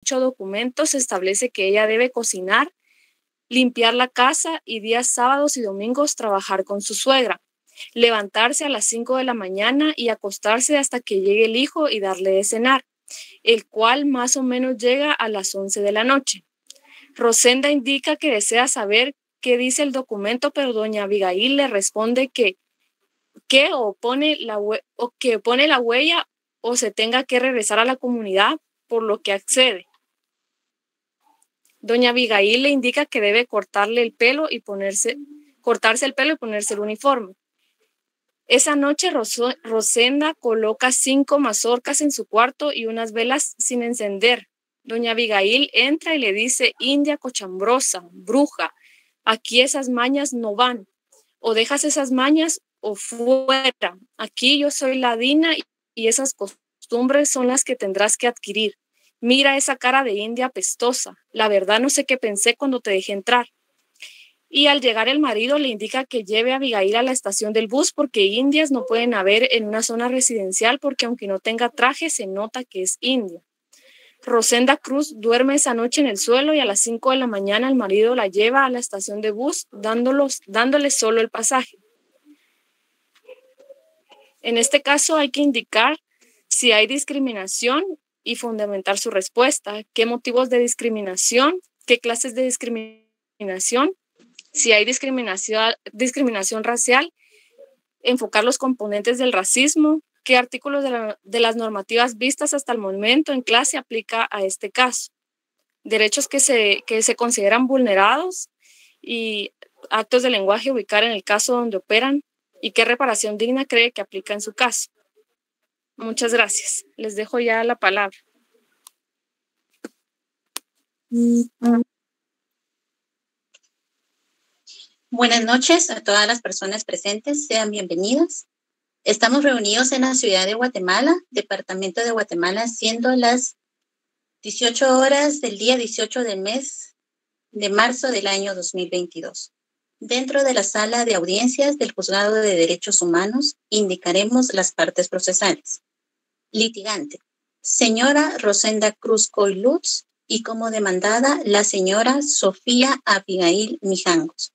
dicho documento se establece que ella debe cocinar, limpiar la casa y días sábados y domingos trabajar con su suegra, levantarse a las 5 de la mañana y acostarse hasta que llegue el hijo y darle de cenar, el cual más o menos llega a las 11 de la noche. Rosenda indica que desea saber qué dice el documento, pero doña Abigail le responde que pone la huella o se tenga que regresar a la comunidad, por lo que accede. Doña Abigail le indica que debe cortarse el pelo y ponerse el uniforme. Esa noche Rosenda coloca 5 mazorcas en su cuarto y unas velas sin encender. Doña Abigail entra y le dice: india cochambrosa, bruja, aquí esas mañas no van. O dejas esas mañas o fuera. Aquí yo soy la Dina y esas costumbres son las que tendrás que adquirir. Mira esa cara de india apestosa. La verdad no sé qué pensé cuando te dejé entrar. Y al llegar el marido le indica que lleve a Abigail a la estación del bus porque indias no pueden haber en una zona residencial porque aunque no tenga traje se nota que es india. Rosenda Cruz duerme esa noche en el suelo y a las 5 de la mañana el marido la lleva a la estación de bus dándole solo el pasaje. En este caso hay que indicar si hay discriminación y fundamentar su respuesta, qué motivos de discriminación, qué clases de discriminación, si hay discriminación racial, enfocar los componentes del racismo, qué artículos de las normativas vistas hasta el momento en clase aplica a este caso, derechos que se consideran vulnerados y actos de lenguaje ubicar en el caso donde operan y qué reparación digna cree que aplica en su caso. Muchas gracias. Les dejo ya la palabra. Buenas noches a todas las personas presentes, sean bienvenidas. Estamos reunidos en la ciudad de Guatemala, departamento de Guatemala, siendo las 18 horas del día 18 del mes de marzo del año 2022. Dentro de la sala de audiencias del Juzgado de Derechos Humanos, indicaremos las partes procesales. Litigante: señora Rosenda Cruz Coy Lutz, y como demandada, la señora Sofía Abigail Mijangos,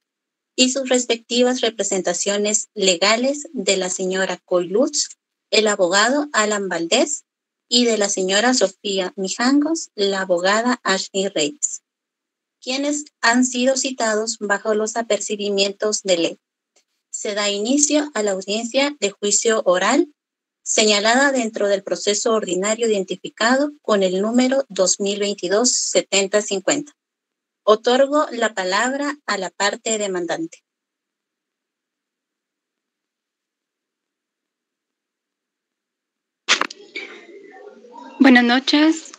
y sus respectivas representaciones legales de la señora Coy Lutz, el abogado Alan Valdés, y de la señora Sofía Mijangos, la abogada Ashley Reyes, quienes han sido citados bajo los apercibimientos de ley. Se da inicio a la audiencia de juicio oral señalada dentro del proceso ordinario identificado con el número 2022-7050. Otorgo la palabra a la parte demandante. Buenas noches,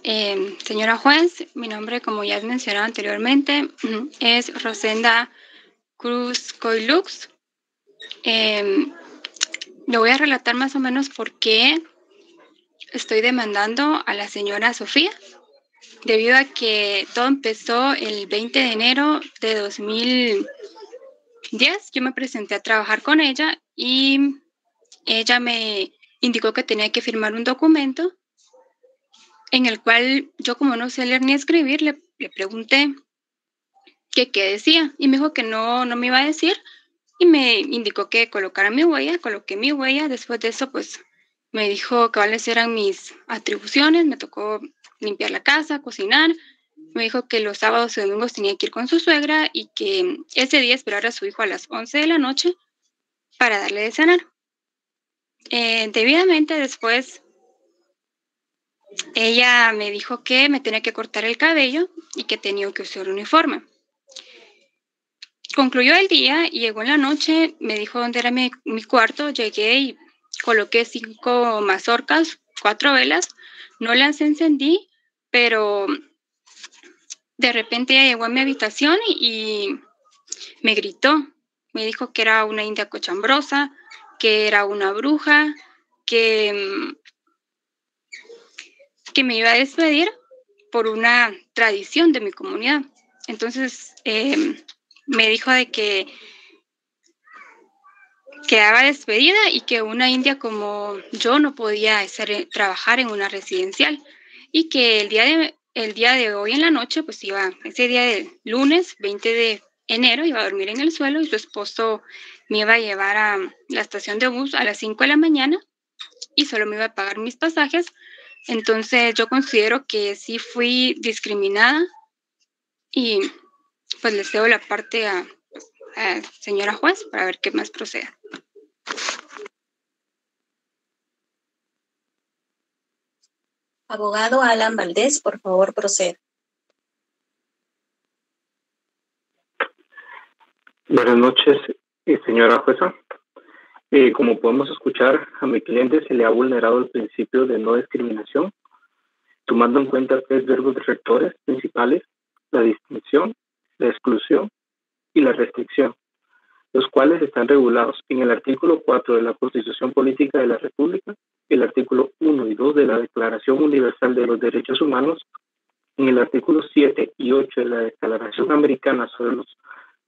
señora juez. Mi nombre, como ya has mencionado anteriormente, es Rosenda Cruz Coy Lutz. Le voy a relatar más o menos por qué estoy demandando a la señora Sofía, debido a que todo empezó el 20 de enero de 2010. Yo me presenté a trabajar con ella y ella me indicó que tenía que firmar un documento en el cual yo, como no sé leer ni escribir, le pregunté que qué decía y me dijo que no me iba a decir y me indicó que colocara mi huella. Coloqué mi huella. Después de eso, pues me dijo cuáles eran mis atribuciones. Me tocó limpiar la casa, cocinar. Me dijo que los sábados y domingos tenía que ir con su suegra y que ese día esperara a su hijo a las 11 de la noche para darle de cenar. Debidamente después ella me dijo que me tenía que cortar el cabello y que tenía que usar uniforme. Concluyó el día y llegó en la noche, me dijo dónde era mi cuarto. Llegué y coloqué 5 mazorcas, 4 velas, no las encendí, pero de repente ella llegó a mi habitación y me gritó. Me dijo que era una india cochambrosa, que era una bruja, que me iba a despedir por una tradición de mi comunidad. Entonces me dijo de que quedaba despedida y que una india como yo no podía trabajar en una residencial y que el día el día de hoy en la noche, pues ese día de lunes 20 de enero, iba a dormir en el suelo y su esposo me iba a llevar a la estación de bus a las 5 de la mañana y solo me iba a pagar mis pasajes. Entonces yo considero que sí fui discriminada y pues le cedo la parte a señora juez para ver qué más procede. Abogado Alan Valdés, por favor, proceda. Buenas noches, señora jueza. Como podemos escuchar, a mi cliente se le ha vulnerado el principio de no discriminación, tomando en cuenta 3 verbos rectores principales: la distinción, la exclusión y la restricción, los cuales están regulados en el artículo 4 de la Constitución Política de la República, el artículo 1 y 2 de la Declaración Universal de los Derechos Humanos, en el artículo 7 y 8 de la Declaración Americana sobre los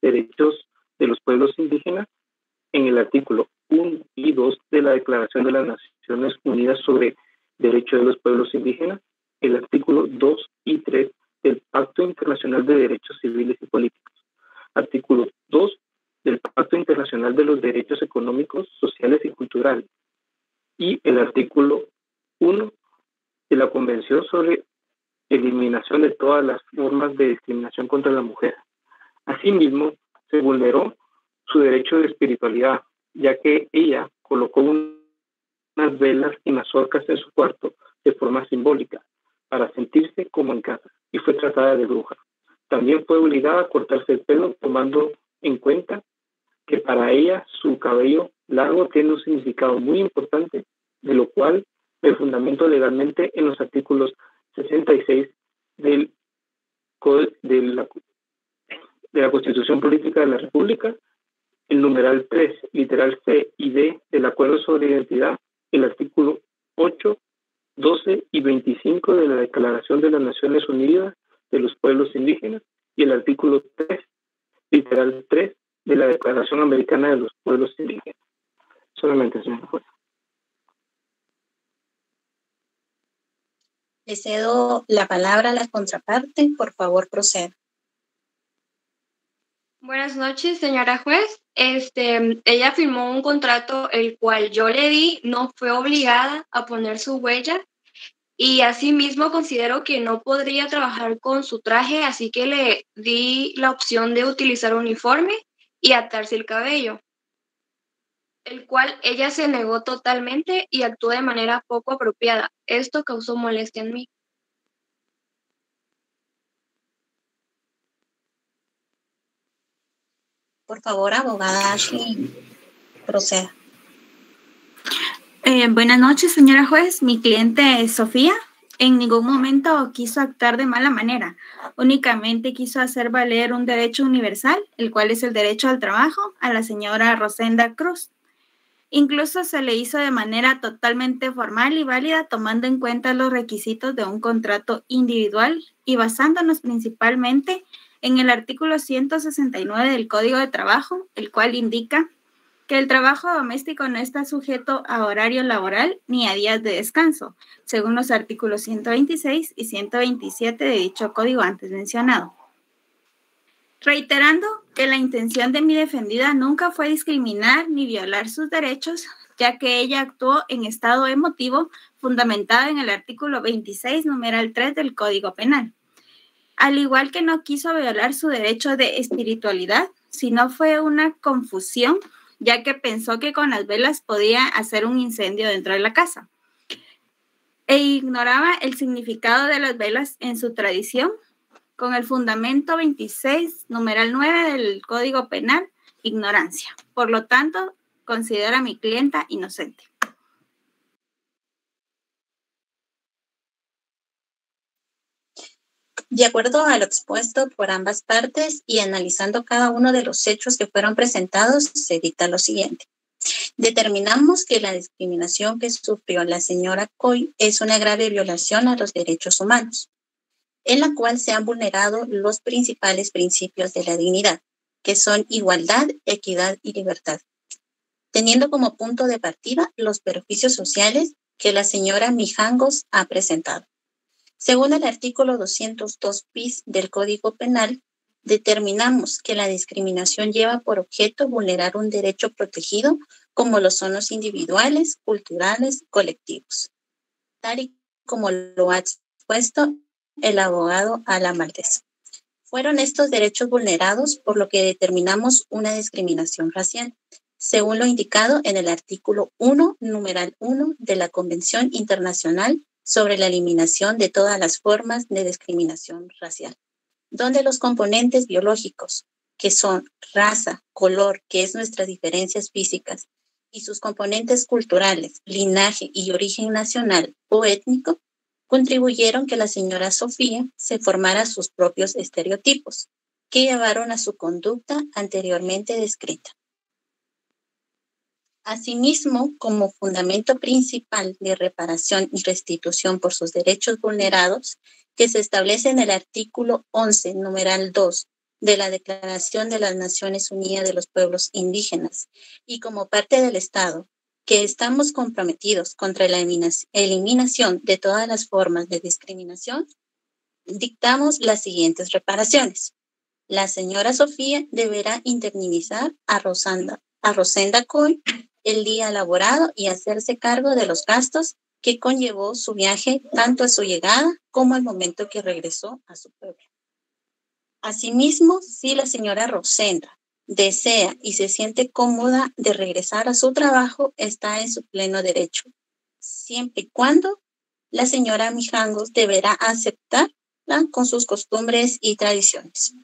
Derechos de los Pueblos Indígenas, en el artículo 1 y 2 de la Declaración de las Naciones Unidas sobre Derechos de los Pueblos Indígenas, el artículo 2 y 3 del Pacto Internacional de Derechos Civiles y Políticos, artículo 2 del Pacto Internacional de los Derechos Económicos, Sociales y Culturales, y el artículo 1 de la Convención sobre eliminación de todas las formas de discriminación contra la mujer. Asimismo, se vulneró su derecho de espiritualidad, ya que ella colocó unas velas y mazorcas en su cuarto de forma simbólica para sentirse como en casa, y fue tratada de bruja. También fue obligada a cortarse el pelo, tomando en cuenta que para ella su cabello largo tiene un significado muy importante, de lo cual me fundamento legalmente en los artículos 66 de la Constitución Política de la República, el numeral 3, literal C y D del Acuerdo sobre Identidad, el artículo 8, 12 y 25 de la Declaración de las Naciones Unidas de los Pueblos Indígenas y el artículo 3, literal 3 de la Declaración Americana de los Pueblos Indígenas. Solamente, señor juez. Le cedo la palabra a la contraparte. Por favor, proceda. Buenas noches, señora juez. Ella firmó un contrato el cual yo le di, no fue obligada a poner su huella y asimismo considero que no podría trabajar con su traje, así que le di la opción de utilizar uniforme y atarse el cabello, el cual ella se negó totalmente y actuó de manera poco apropiada. Esto causó molestia en mí. Por favor, abogada Ashley, proceda. Buenas noches, señora juez. Mi cliente Sofía en ningún momento quiso actuar de mala manera. Únicamente quiso hacer valer un derecho universal, el cual es el derecho al trabajo, a la señora Rosenda Cruz. Incluso se le hizo de manera totalmente formal y válida, tomando en cuenta los requisitos de un contrato individual y basándonos principalmente en el artículo 169 del Código de Trabajo, el cual indica que el trabajo doméstico no está sujeto a horario laboral ni a días de descanso, según los artículos 126 y 127 de dicho código antes mencionado. Reiterando que la intención de mi defendida nunca fue discriminar ni violar sus derechos, ya que ella actuó en estado emotivo fundamentado en el artículo 26, numeral 3 del Código Penal. Al igual que no quiso violar su derecho de espiritualidad, sino fue una confusión, ya que pensó que con las velas podía hacer un incendio dentro de la casa. E ignoraba el significado de las velas en su tradición, con el fundamento 26, numeral 9 del Código Penal, ignorancia. Por lo tanto, considero a mi clienta inocente. De acuerdo a lo expuesto por ambas partes y analizando cada uno de los hechos que fueron presentados, se dicta lo siguiente. Determinamos que la discriminación que sufrió la señora Coy es una grave violación a los derechos humanos, en la cual se han vulnerado los principales principios de la dignidad, que son igualdad, equidad y libertad, teniendo como punto de partida los perjuicios sociales que la señora Mijangos ha presentado. Según el artículo 202 bis del Código Penal, determinamos que la discriminación lleva por objeto vulnerar un derecho protegido como lo son los individuales, culturales, colectivos, tal y como lo ha expuesto el abogado Alan Valdés. Fueron estos derechos vulnerados por lo que determinamos una discriminación racial, según lo indicado en el artículo 1, numeral 1 de la Convención Internacional sobre la Eliminación de todas las formas de discriminación racial, donde los componentes biológicos, que son raza, color, que es nuestras diferencias físicas, y sus componentes culturales, linaje y origen nacional o étnico, contribuyeron que la señora Sofía se formara sus propios estereotipos, que llevaron a su conducta anteriormente descrita. Asimismo, como fundamento principal de reparación y restitución por sus derechos vulnerados, que se establece en el artículo 11, numeral 2, de la Declaración de las Naciones Unidas de los Pueblos Indígenas, y como parte del Estado, que estamos comprometidos contra la eliminación de todas las formas de discriminación, dictamos las siguientes reparaciones. La señora Sofía deberá indemnizar a Rosenda Coy el día laborado y hacerse cargo de los gastos que conllevó su viaje tanto a su llegada como al momento que regresó a su pueblo. Asimismo, si la señora Rosenda desea y se siente cómoda de regresar a su trabajo, está en su pleno derecho, siempre y cuando la señora Mijangos deberá aceptarla con sus costumbres y tradiciones.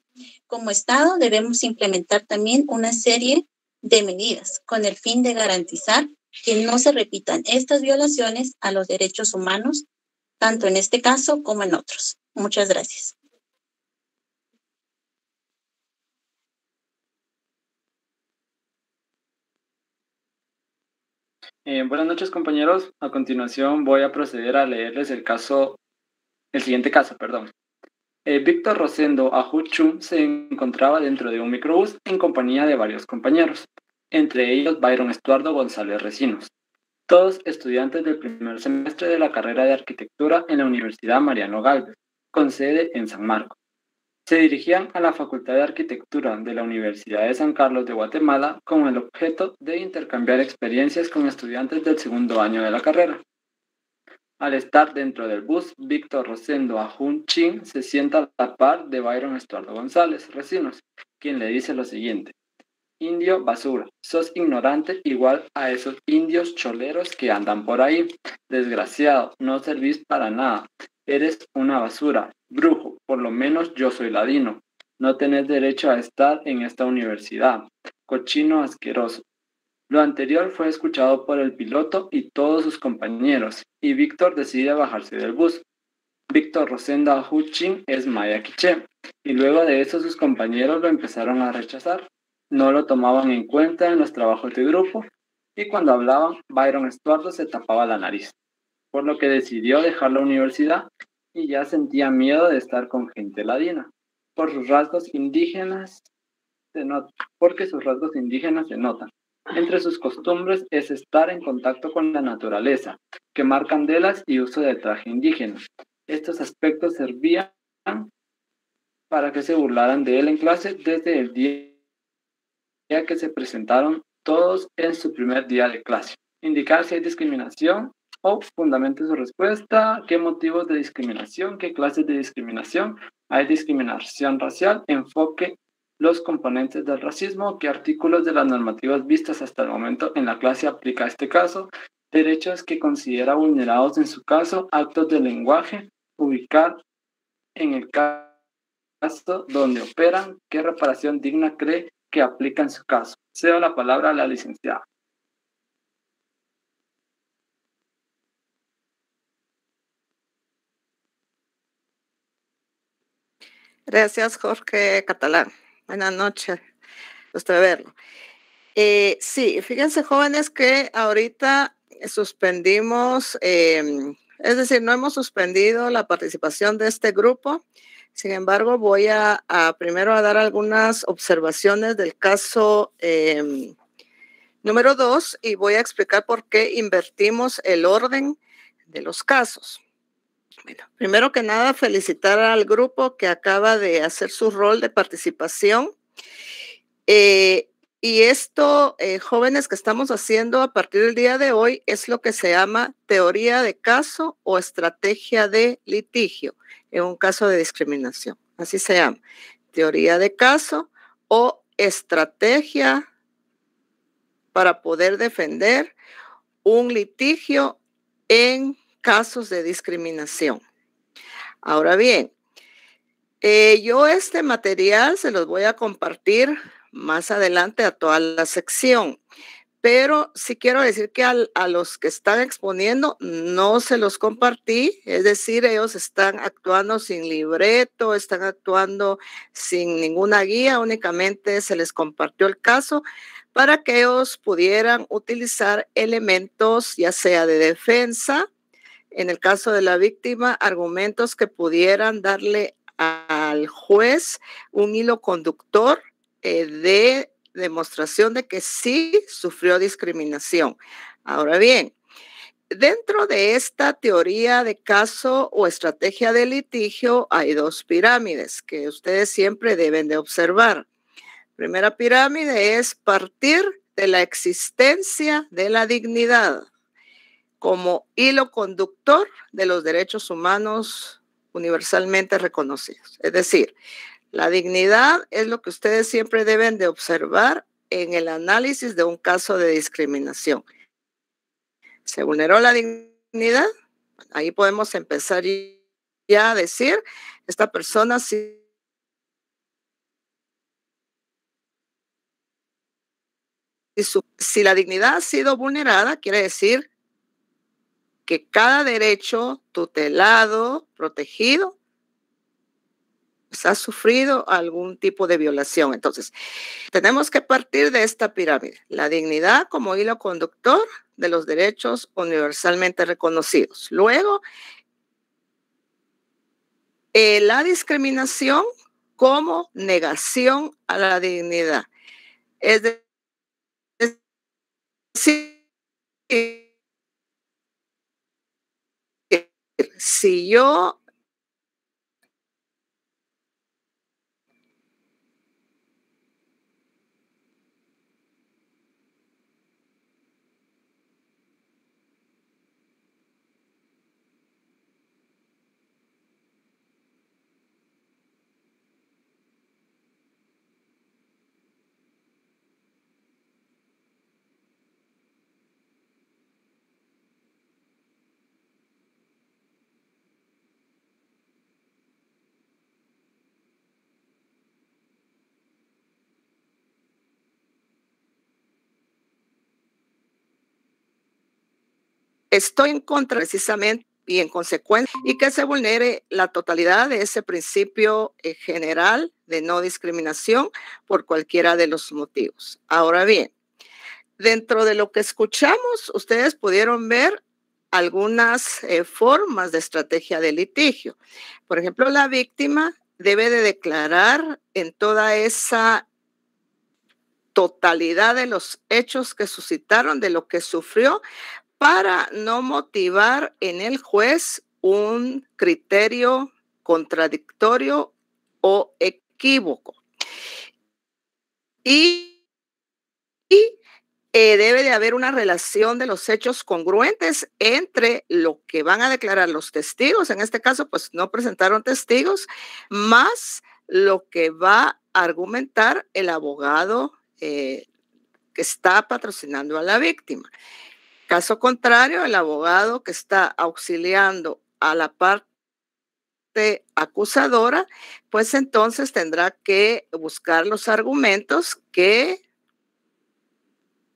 Como Estado debemos implementar también una serie de medidas con el fin de garantizar que no se repitan estas violaciones a los derechos humanos, tanto en este caso como en otros. Muchas gracias. Buenas noches, compañeros. A continuación voy a proceder a leerles el siguiente caso. Víctor Rosendo Ajuchum se encontraba dentro de un microbús en compañía de varios compañeros, entre ellos Byron Estuardo González Recinos, todos estudiantes del primer semestre de la carrera de arquitectura en la Universidad Mariano Gálvez, con sede en San Marcos. Se dirigían a la Facultad de Arquitectura de la Universidad de San Carlos de Guatemala con el objeto de intercambiar experiencias con estudiantes del segundo año de la carrera. Al estar dentro del bus, Víctor Rosendo Ajun Chin se sienta a la par de Byron Estuardo González Recinos, quien le dice lo siguiente: indio basura, sos ignorante igual a esos indios choleros que andan por ahí. Desgraciado, no servís para nada. Eres una basura, brujo, por lo menos yo soy ladino. No tenés derecho a estar en esta universidad. Cochino asqueroso. Lo anterior fue escuchado por el piloto y todos sus compañeros, y Víctor decide bajarse del bus. Víctor Rosenda Huchin es maya quiché, y luego de eso sus compañeros lo empezaron a rechazar. No lo tomaban en cuenta en los trabajos de grupo, y cuando hablaban, Byron Estuardo se tapaba la nariz, por lo que decidió dejar la universidad y ya sentía miedo de estar con gente ladina, porque sus rasgos indígenas se notan. Entre sus costumbres es estar en contacto con la naturaleza, quemar candelas y uso del traje indígena. Estos aspectos servían para que se burlaran de él en clase desde el día que se presentaron todos en su primer día de clase. Indicar si hay discriminación o fundamente su respuesta, qué motivos de discriminación, qué clases de discriminación, hay discriminación racial, enfoque los componentes del racismo, qué artículos de las normativas vistas hasta el momento en la clase aplica a este caso, derechos que considera vulnerados en su caso, actos de lenguaje, ubicar en el caso donde operan, qué reparación digna cree que aplica en su caso. Cedo la palabra a la licenciada. Gracias, Jorge Catalán. Buenas noches. Gusto de verlo. Sí, fíjense, jóvenes, que ahorita suspendimos, es decir, no hemos suspendido la participación de este grupo. Sin embargo, voy a primero a dar algunas observaciones del caso número 2 y voy a explicar por qué invertimos el orden de los casos. Bueno, primero que nada, felicitar al grupo que acaba de hacer su rol de participación. Y esto, jóvenes, que estamos haciendo a partir del día de hoy es lo que se llama teoría de caso o estrategia de litigio en un caso de discriminación. Así se llama, teoría de caso o estrategia para poder defender un litigio en casos de discriminación. Ahora bien, yo este material se los voy a compartir más adelante a toda la sección, pero sí quiero decir que a los que están exponiendo no se los compartí, es decir, ellos están actuando sin libreto, están actuando sin ninguna guía, únicamente se les compartió el caso para que ellos pudieran utilizar elementos ya sea de defensa, en el caso de la víctima, argumentos que pudieran darle al juez un hilo conductor de demostración de que sí sufrió discriminación. Ahora bien, dentro de esta teoría de caso o estrategia de litigio hay dos pirámides que ustedes siempre deben de observar. Primera pirámide es partir de la existencia de la dignidad como hilo conductor de los derechos humanos universalmente reconocidos. Es decir, la dignidad es lo que ustedes siempre deben de observar en el análisis de un caso de discriminación. ¿Se vulneró la dignidad? Ahí podemos empezar ya a decir, esta persona sí. Si la dignidad ha sido vulnerada, quiere decir que cada derecho tutelado, protegido, pues ha sufrido algún tipo de violación. Entonces, tenemos que partir de esta pirámide. La dignidad como hilo conductor de los derechos universalmente reconocidos. Luego, la discriminación como negación a la dignidad. Es decir, si yo estoy en contra precisamente y en consecuencia, y que se vulnere la totalidad de ese principio general de no discriminación por cualquiera de los motivos. Ahora bien, dentro de lo que escuchamos, ustedes pudieron ver algunas formas de estrategia de litigio. Por ejemplo, la víctima debe de declarar en toda esa totalidad de los hechos que suscitaron, de lo que sufrió, para no motivar en el juez un criterio contradictorio o equívoco. Y debe de haber una relación de los hechos congruentes entre lo que van a declarar los testigos, en este caso pues no presentaron testigos, más lo que va a argumentar el abogado que está patrocinando a la víctima. Caso contrario, el abogado que está auxiliando a la parte acusadora, pues entonces tendrá que buscar los argumentos que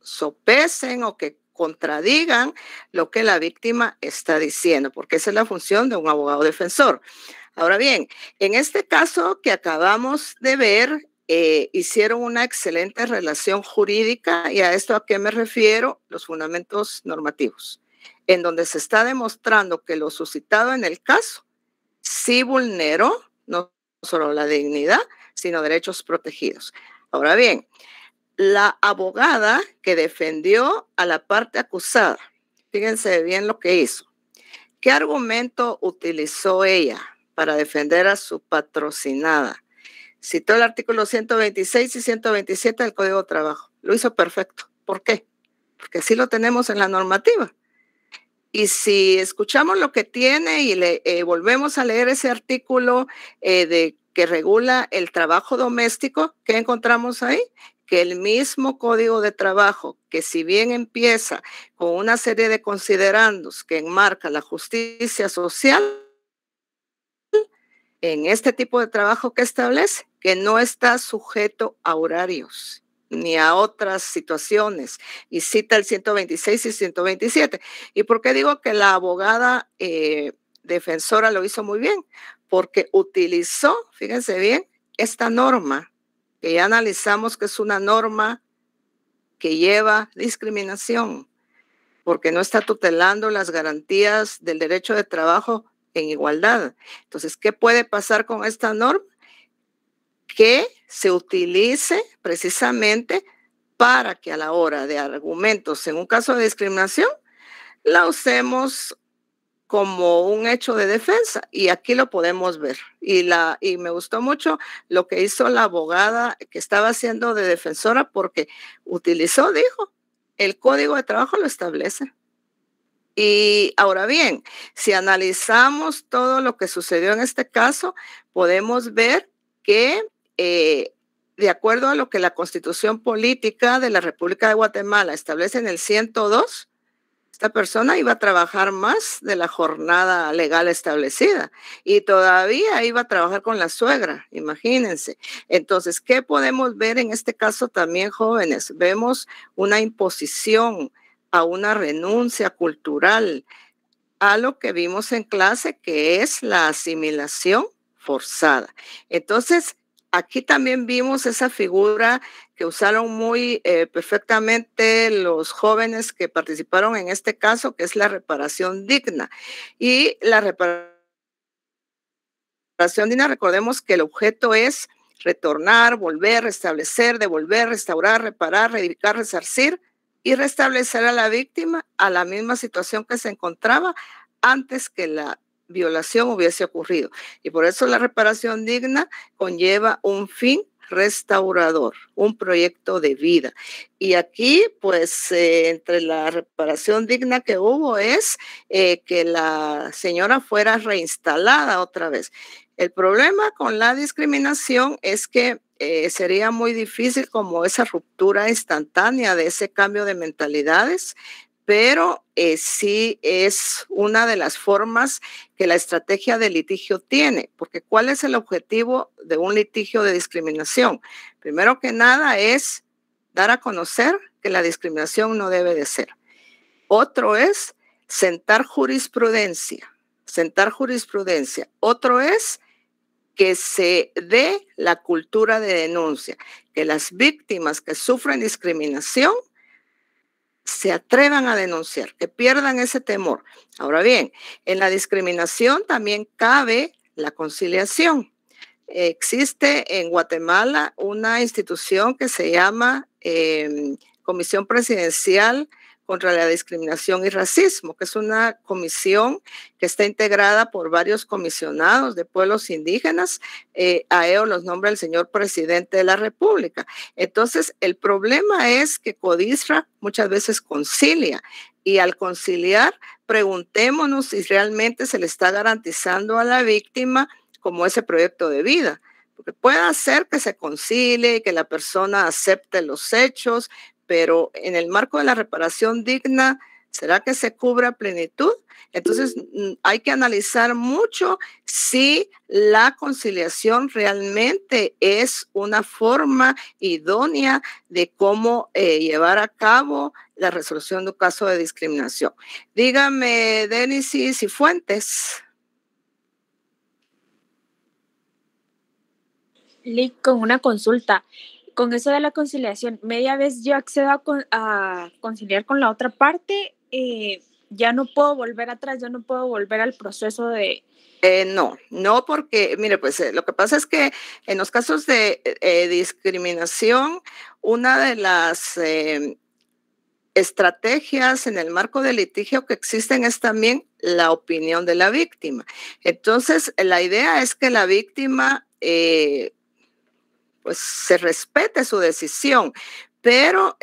sopesen o que contradigan lo que la víctima está diciendo, porque esa es la función de un abogado defensor. Ahora bien, en este caso que acabamos de ver, hicieron una excelente relación jurídica, y a esto a qué me refiero, los fundamentos normativos, en donde se está demostrando que lo suscitado en el caso sí vulneró no solo la dignidad, sino derechos protegidos. Ahora bien, la abogada que defendió a la parte acusada, fíjense bien lo que hizo. ¿Qué argumento utilizó ella para defender a su patrocinada? Citó el artículo 126 y 127 del Código de Trabajo. Lo hizo perfecto. ¿Por qué? Porque así lo tenemos en la normativa. Y si escuchamos lo que tiene y volvemos a leer ese artículo que regula el trabajo doméstico, ¿qué encontramos ahí? Que el mismo Código de Trabajo, que si bien empieza con una serie de considerandos que enmarca la justicia social, en este tipo de trabajo que establece, que no está sujeto a horarios ni a otras situaciones, y cita el 126 y 127. ¿Y por qué digo que la abogada defensora lo hizo muy bien? Porque utilizó, fíjense bien, esta norma, que ya analizamos que es una norma que lleva discriminación, porque no está tutelando las garantías del derecho de trabajo en igualdad. Entonces, ¿qué puede pasar con esta norma? Que se utilice precisamente para que a la hora de argumentos en un caso de discriminación la usemos como un hecho de defensa, y aquí lo podemos ver. Y me gustó mucho lo que hizo la abogada que estaba haciendo de defensora, porque utilizó, dijo, el Código de Trabajo lo establece. Y ahora bien, si analizamos todo lo que sucedió en este caso, podemos ver que de acuerdo a lo que la Constitución Política de la República de Guatemala establece en el 102, esta persona iba a trabajar más de la jornada legal establecida y todavía iba a trabajar con la suegra, imagínense. Entonces, ¿qué podemos ver en este caso también, jóvenes? Vemos una imposición a una renuncia cultural, a lo que vimos en clase, que es la asimilación forzada. Entonces, aquí también vimos esa figura que usaron muy perfectamente los jóvenes que participaron en este caso, que es la reparación digna. Y la reparación digna, recordemos que el objeto es retornar, volver, restablecer, devolver, restaurar, reparar, reedificar, resarcir y restablecer a la víctima a la misma situación que se encontraba antes que la violación hubiese ocurrido. Y por eso la reparación digna conlleva un fin restaurador, un proyecto de vida. Y aquí, pues, entre la reparación digna que hubo es que la señora fuera reinstalada otra vez. El problema con la discriminación es que sería muy difícil como esa ruptura instantánea de ese cambio de mentalidades, pero sí es una de las formas que la estrategia de litigio tiene, porque ¿cuál es el objetivo de un litigio de discriminación? Primero que nada es dar a conocer que la discriminación no debe de ser. Otro es sentar jurisprudencia. Otro es que se dé la cultura de denuncia, que las víctimas que sufren discriminación se atrevan a denunciar, que pierdan ese temor. Ahora bien, en la discriminación también cabe la conciliación. Existe en Guatemala una institución que se llama Comisión Presidencial contra la Discriminación y Racismo, que es una comisión que está integrada por varios comisionados de pueblos indígenas. A ellos los nombra el señor presidente de la República. Entonces, el problema es que CODISRA muchas veces concilia, y al conciliar, preguntémonos si realmente se le está garantizando a la víctima como ese proyecto de vida. Porque puede ser que se concilie y que la persona acepte los hechos, pero en el marco de la reparación digna, ¿será que se cubre a plenitud? Entonces, hay que analizar mucho si la conciliación realmente es una forma idónea de cómo llevar a cabo la resolución de un caso de discriminación. Dígame, Denis y Cifuentes. Con una consulta. Con eso de la conciliación, media vez yo accedo a conciliar con la otra parte, ya no puedo volver atrás, ya no puedo volver al proceso de... No, porque, mire, pues lo que pasa es que en los casos de discriminación, una de las estrategias en el marco del litigio que existen es también la opinión de la víctima. Entonces, la idea es que la víctima pues se respete su decisión, pero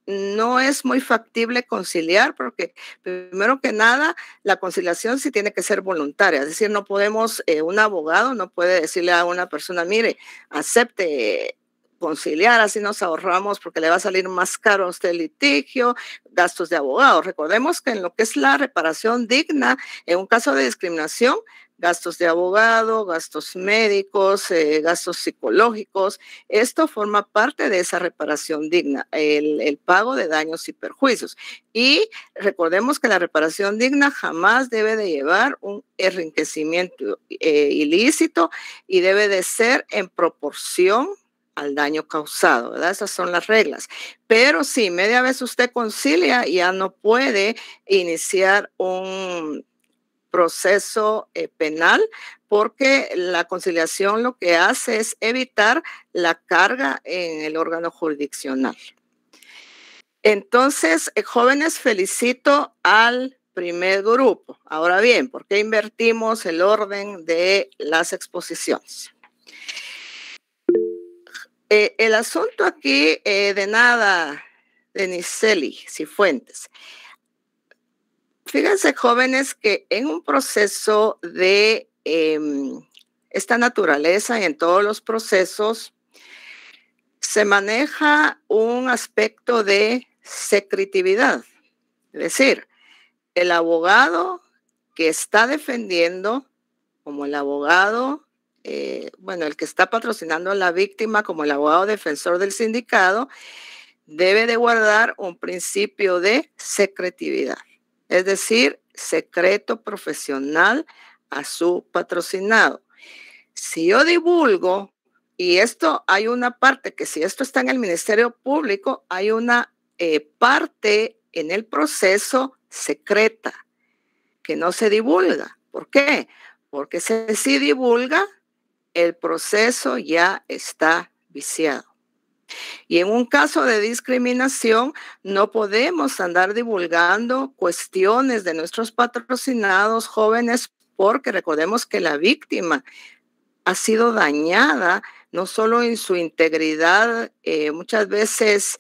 no es muy factible conciliar porque, primero que nada, la conciliación sí tiene que ser voluntaria. Es decir, no podemos, un abogado no puede decirle a una persona, mire, acepte conciliar, así nos ahorramos porque le va a salir más caro a usted el litigio, gastos de abogado. Recordemos que en lo que es la reparación digna, en un caso de discriminación, gastos de abogado, gastos médicos, gastos psicológicos, esto forma parte de esa reparación digna, el pago de daños y perjuicios. Y recordemos que la reparación digna jamás debe de llevar un enriquecimiento ilícito y debe de ser en proporción al daño causado, ¿verdad? Esas son las reglas. Pero si media vez usted concilia, ya no puede iniciar un proceso penal, porque la conciliación lo que hace es evitar la carga en el órgano jurisdiccional. Entonces, jóvenes, felicito al primer grupo. Ahora bien, ¿por qué invertimos el orden de las exposiciones? El asunto aquí de nada, de Niceli Cifuentes. Fíjense, jóvenes, que en un proceso de esta naturaleza y en todos los procesos se maneja un aspecto de secretividad. Es decir, el abogado que está defendiendo, como el abogado, el que está patrocinando a la víctima, como el abogado defensor del sindicado, debe de guardar un principio de secretividad. Es decir, secreto profesional a su patrocinado. Si yo divulgo, y esto hay una parte que si esto está en el Ministerio Público, hay una parte en el proceso secreta que no se divulga. ¿Por qué? Porque si divulga, el proceso ya está viciado. Y en un caso de discriminación, no podemos andar divulgando cuestiones de nuestros patrocinados jóvenes, porque recordemos que la víctima ha sido dañada no solo en su integridad, muchas veces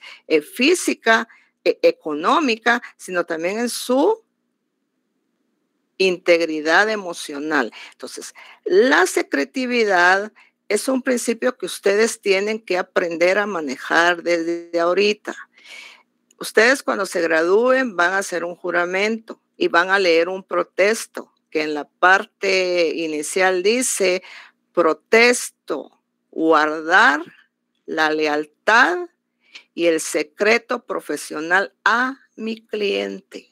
física, económica, sino también en su integridad emocional. Entonces, la secretividad es un principio que ustedes tienen que aprender a manejar desde ahorita. Ustedes cuando se gradúen van a hacer un juramento y van a leer un protesto que en la parte inicial dice: protesto guardar la lealtad y el secreto profesional a mi cliente.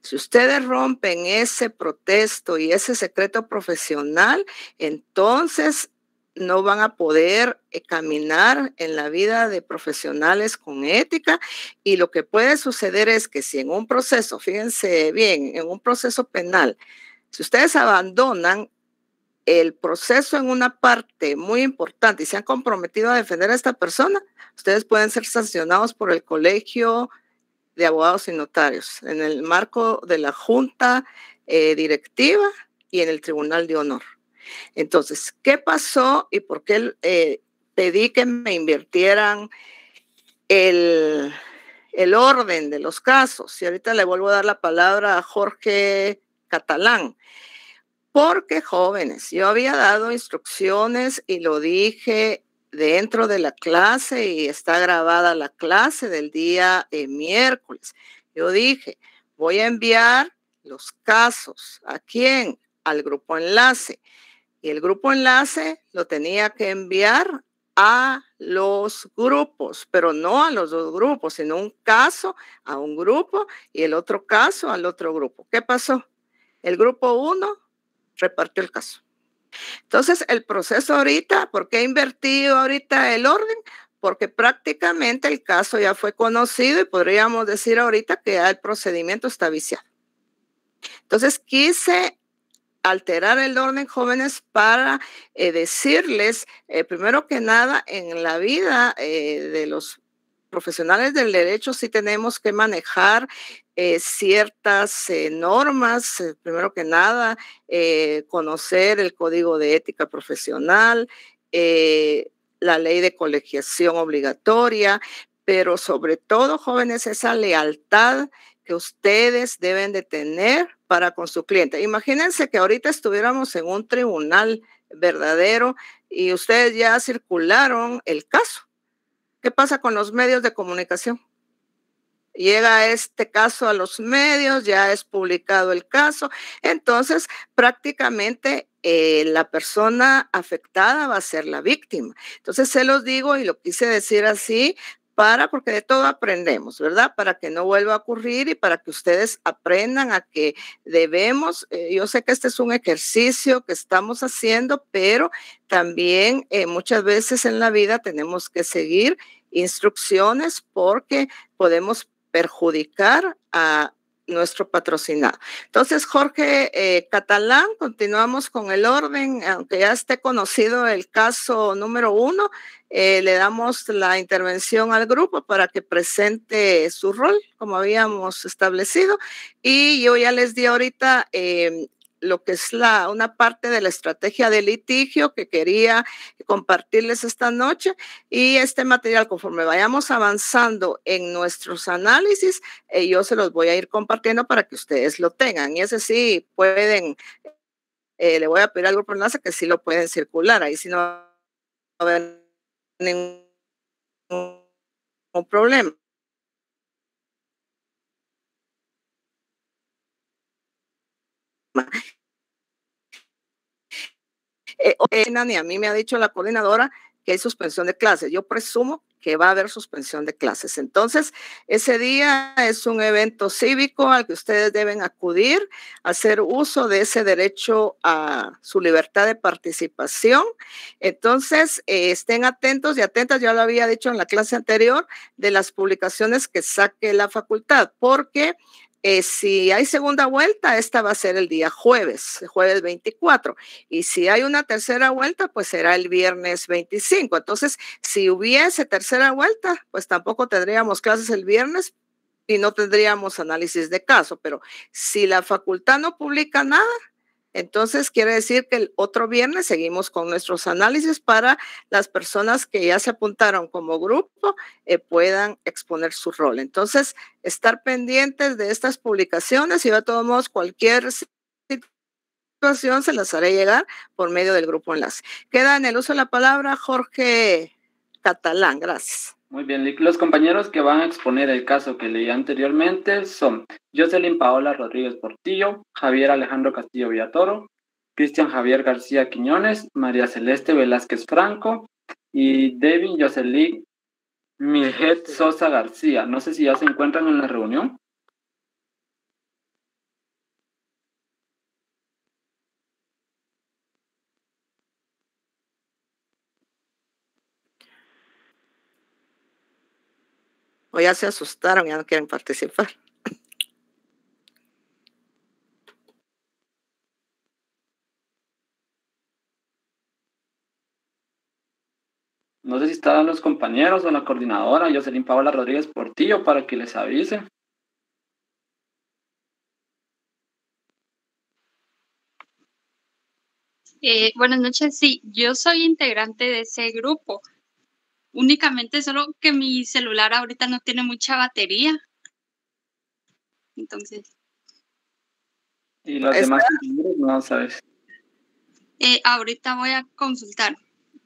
Si ustedes rompen ese protesto y ese secreto profesional, entonces no van a poder caminar en la vida de profesionales con ética, y lo que puede suceder es que si en un proceso, fíjense bien, en un proceso penal, si ustedes abandonan el proceso en una parte muy importante y se han comprometido a defender a esta persona, ustedes pueden ser sancionados por el Colegio de Abogados y Notarios en el marco de la Junta Directiva y en el Tribunal de Honor. Entonces, ¿qué pasó y por qué pedí que me invirtieran el orden de los casos? Y ahorita le vuelvo a dar la palabra a Jorge Catalán. Porque, jóvenes, yo había dado instrucciones y lo dije dentro de la clase y está grabada la clase del día miércoles. Yo dije, voy a enviar los casos. ¿A quién? Al grupo enlace. Y el grupo enlace lo tenía que enviar a los grupos, pero no a los dos grupos, sino un caso a un grupo y el otro caso al otro grupo. ¿Qué pasó? El grupo 1 repartió el caso. Entonces, el proceso ahorita, ¿por qué he invertido ahorita el orden? Porque prácticamente el caso ya fue conocido y podríamos decir ahorita que ya el procedimiento está viciado. Entonces, quise alterar el orden, jóvenes, para decirles, primero que nada, en la vida de los profesionales del derecho sí tenemos que manejar ciertas normas, primero que nada, conocer el código de ética profesional, la ley de colegiación obligatoria, pero sobre todo, jóvenes, esa lealtad que ustedes deben de tener para con su cliente. Imagínense que ahorita estuviéramos en un tribunal verdadero y ustedes ya circularon el caso. ¿Qué pasa con los medios de comunicación? Llega este caso a los medios, ya es publicado el caso, entonces prácticamente la persona afectada va a ser la víctima. Entonces se los digo y lo quise decir así porque de todo aprendemos, ¿verdad? Para que no vuelva a ocurrir y para que ustedes aprendan a que debemos, yo sé que este es un ejercicio que estamos haciendo, pero también muchas veces en la vida tenemos que seguir instrucciones porque podemos perjudicar a nuestro patrocinado. Entonces, Jorge Catalán, continuamos con el orden, aunque ya esté conocido el caso número 1, le damos la intervención al grupo para que presente su rol, como habíamos establecido, y yo ya les di ahorita lo que es una parte de la estrategia de litigio que quería compartirles esta noche, y este material, conforme vayamos avanzando en nuestros análisis, yo se los voy a ir compartiendo para que ustedes lo tengan. Y ese sí pueden, le voy a pedir al grupo enlace que sí lo pueden circular. Ahí sí no va a haber ningún problema. Ni a mí me ha dicho la coordinadora que hay suspensión de clases. Yo presumo que va a haber suspensión de clases. Entonces, ese día es un evento cívico al que ustedes deben acudir, hacer uso de ese derecho a su libertad de participación. Entonces, estén atentos y atentas, ya lo había dicho en la clase anterior, de las publicaciones que saque la facultad, porque si hay segunda vuelta, esta va a ser el día jueves 24. Y si hay una tercera vuelta, pues será el viernes 25. Entonces, si hubiese tercera vuelta, pues tampoco tendríamos clases el viernes y no tendríamos análisis de caso. Pero si la facultad no publica nada, entonces quiere decir que el otro viernes seguimos con nuestros análisis para las personas que ya se apuntaron como grupo puedan exponer su rol. Entonces, estar pendientes de estas publicaciones y de todos modos cualquier situación se las haré llegar por medio del grupo enlace. Queda en el uso de la palabra Jorge Catalán. Gracias. Muy bien, los compañeros que van a exponer el caso que leí anteriormente son Jocelyn Paola Rodríguez Portillo, Javier Alejandro Castillo Villatoro, Cristian Javier García Quiñones, María Celeste Velázquez Franco y Devin Jocelyn Miljet Sosa García. No sé si ya se encuentran en la reunión. O ya se asustaron, ya no quieren participar. No sé si estaban los compañeros o la coordinadora, Jocelyn Paola Rodríguez Portillo, para que les avise. Buenas noches, sí, yo soy integrante de ese grupo. Únicamente solo que mi celular ahorita no tiene mucha batería. Entonces. Y los demás compañeros no sabes. Ahorita voy a consultar.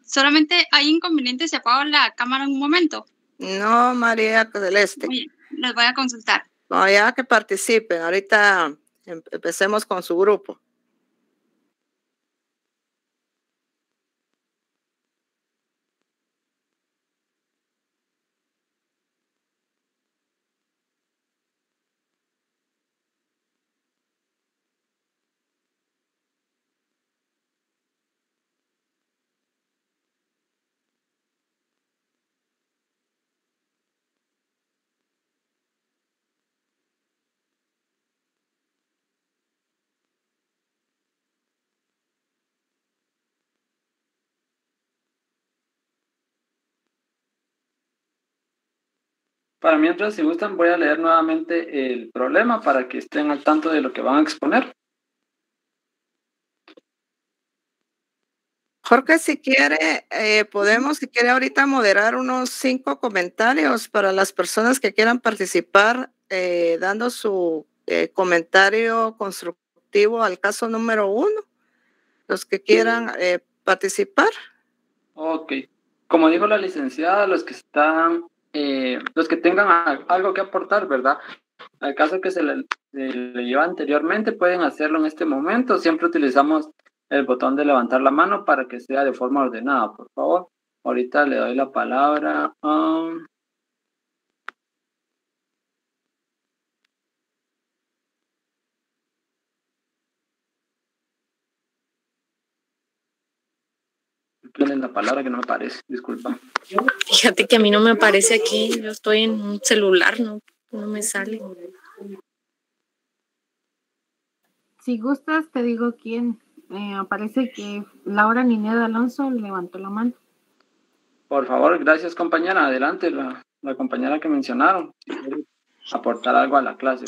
Solamente hay inconvenientes si apago la cámara un momento. No, María Celeste. Oye, les voy a consultar. No, ya que participen. Ahorita empecemos con su grupo. Para mientras, si gustan, voy a leer nuevamente el problema para que estén al tanto de lo que van a exponer. Jorge, si quiere, podemos, si quiere ahorita moderar unos 5 comentarios para las personas que quieran participar, dando su comentario constructivo al caso número 1, los que quieran participar. Ok. Como dijo la licenciada, los que tengan algo que aportar, ¿verdad? Al caso que se le lleva anteriormente, pueden hacerlo en este momento. Siempre utilizamos el botón de levantar la mano para que sea de forma ordenada, por favor. Ahorita le doy la palabra a... Tienen la palabra que no me aparece, disculpa. Fíjate que a mí no me aparece aquí, yo estoy en un celular, no me sale. Si gustas, te digo quién. Aparece que Laura Nineda Alonso levantó la mano. Por favor, gracias compañera. Adelante, la compañera que mencionaron. Si quiere aportar algo a la clase.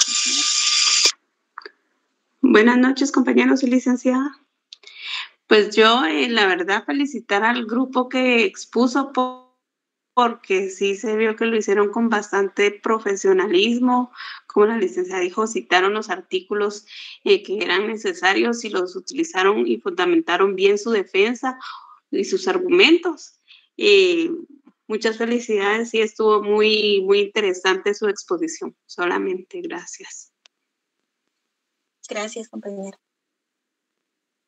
Buenas noches, compañeros y licenciada. Pues yo, la verdad, felicitar al grupo que expuso porque sí se vio que lo hicieron con bastante profesionalismo. Como la licenciada dijo, citaron los artículos que eran necesarios y los utilizaron y fundamentaron bien su defensa y sus argumentos. Muchas felicidades y estuvo muy, muy interesante su exposición. Solamente gracias. Gracias, compañera.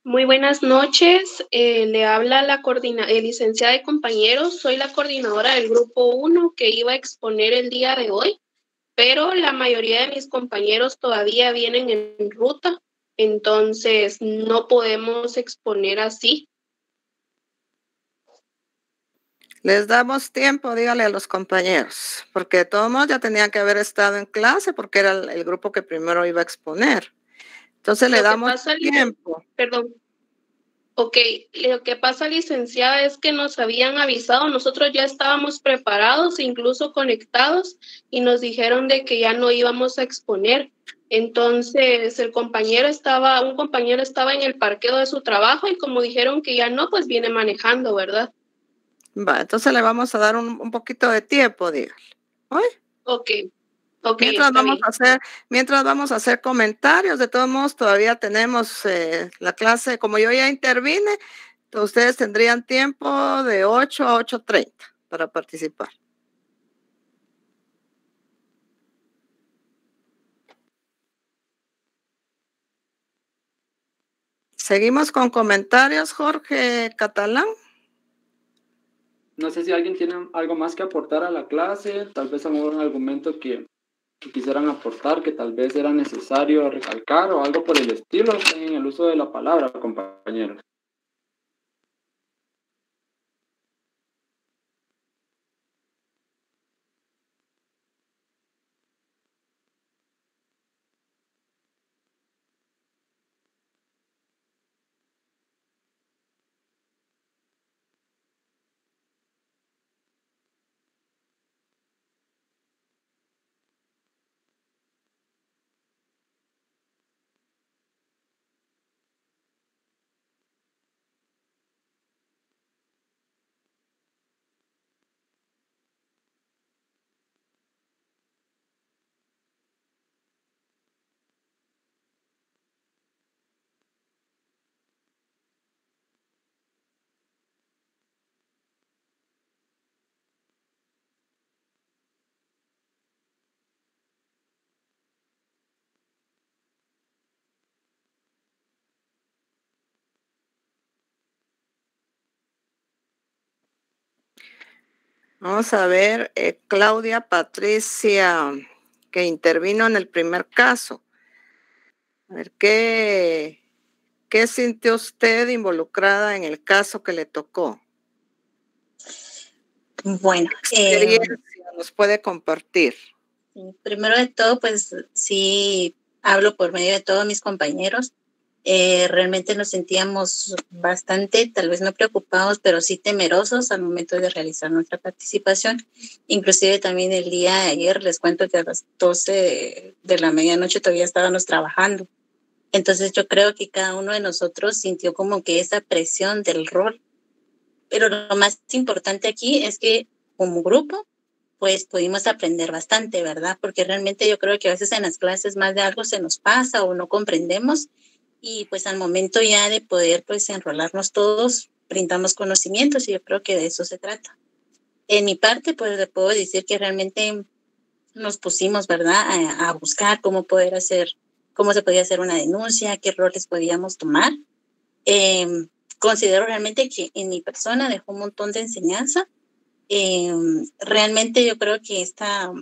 Muy buenas noches, le habla la licenciada de compañeros, soy la coordinadora del grupo 1 que iba a exponer el día de hoy, pero la mayoría de mis compañeros todavía vienen en ruta, entonces no podemos exponer así. Les damos tiempo, dígale a los compañeros, porque de todos modos ya tenían que haber estado en clase porque era el grupo que primero iba a exponer. Entonces le damos tiempo. Perdón. Ok, lo que pasa, licenciada, es que nos habían avisado, nosotros ya estábamos preparados, incluso conectados, y nos dijeron de que ya no íbamos a exponer. Entonces, un compañero estaba en el parqueo de su trabajo y como dijeron que ya no, pues viene manejando, ¿verdad? Va, entonces le vamos a dar un poquito de tiempo, dígale. ¿Oye? Ok. Mientras vamos a hacer comentarios, de todos modos todavía tenemos la clase, como yo ya intervine, ustedes tendrían tiempo de 8 a 8:30 para participar. Seguimos con comentarios, Jorge Catalán. No sé si alguien tiene algo más que aportar a la clase, tal vez algún argumento que quisieran aportar, que tal vez era necesario recalcar o algo por el estilo en el uso de la palabra, compañeros. Vamos a ver, Claudia Patricia, que intervino en el primer caso. A ver, ¿qué sintió usted involucrada en el caso que le tocó? Bueno, ¿qué experiencia nos puede compartir? Primero de todo, pues sí, hablo por medio de todos mis compañeros. Realmente nos sentíamos bastante, tal vez no preocupados, pero sí temerosos al momento de realizar nuestra participación. Inclusive también el día de ayer, les cuento que a las 12 de la medianoche todavía estábamos trabajando. Entonces yo creo que cada uno de nosotros sintió como que esa presión del rol. Pero lo más importante aquí es que como grupo, pues pudimos aprender bastante, ¿verdad? Porque realmente yo creo que a veces en las clases más de algo se nos pasa o no comprendemos y pues al momento ya de poder pues enrolarnos todos, brindamos conocimientos y yo creo que de eso se trata. En mi parte, pues le puedo decir que realmente nos pusimos, ¿verdad? A buscar cómo poder hacer, cómo se podía hacer una denuncia, qué roles podíamos tomar. Considero realmente que en mi persona dejó un montón de enseñanza. Realmente yo creo que esta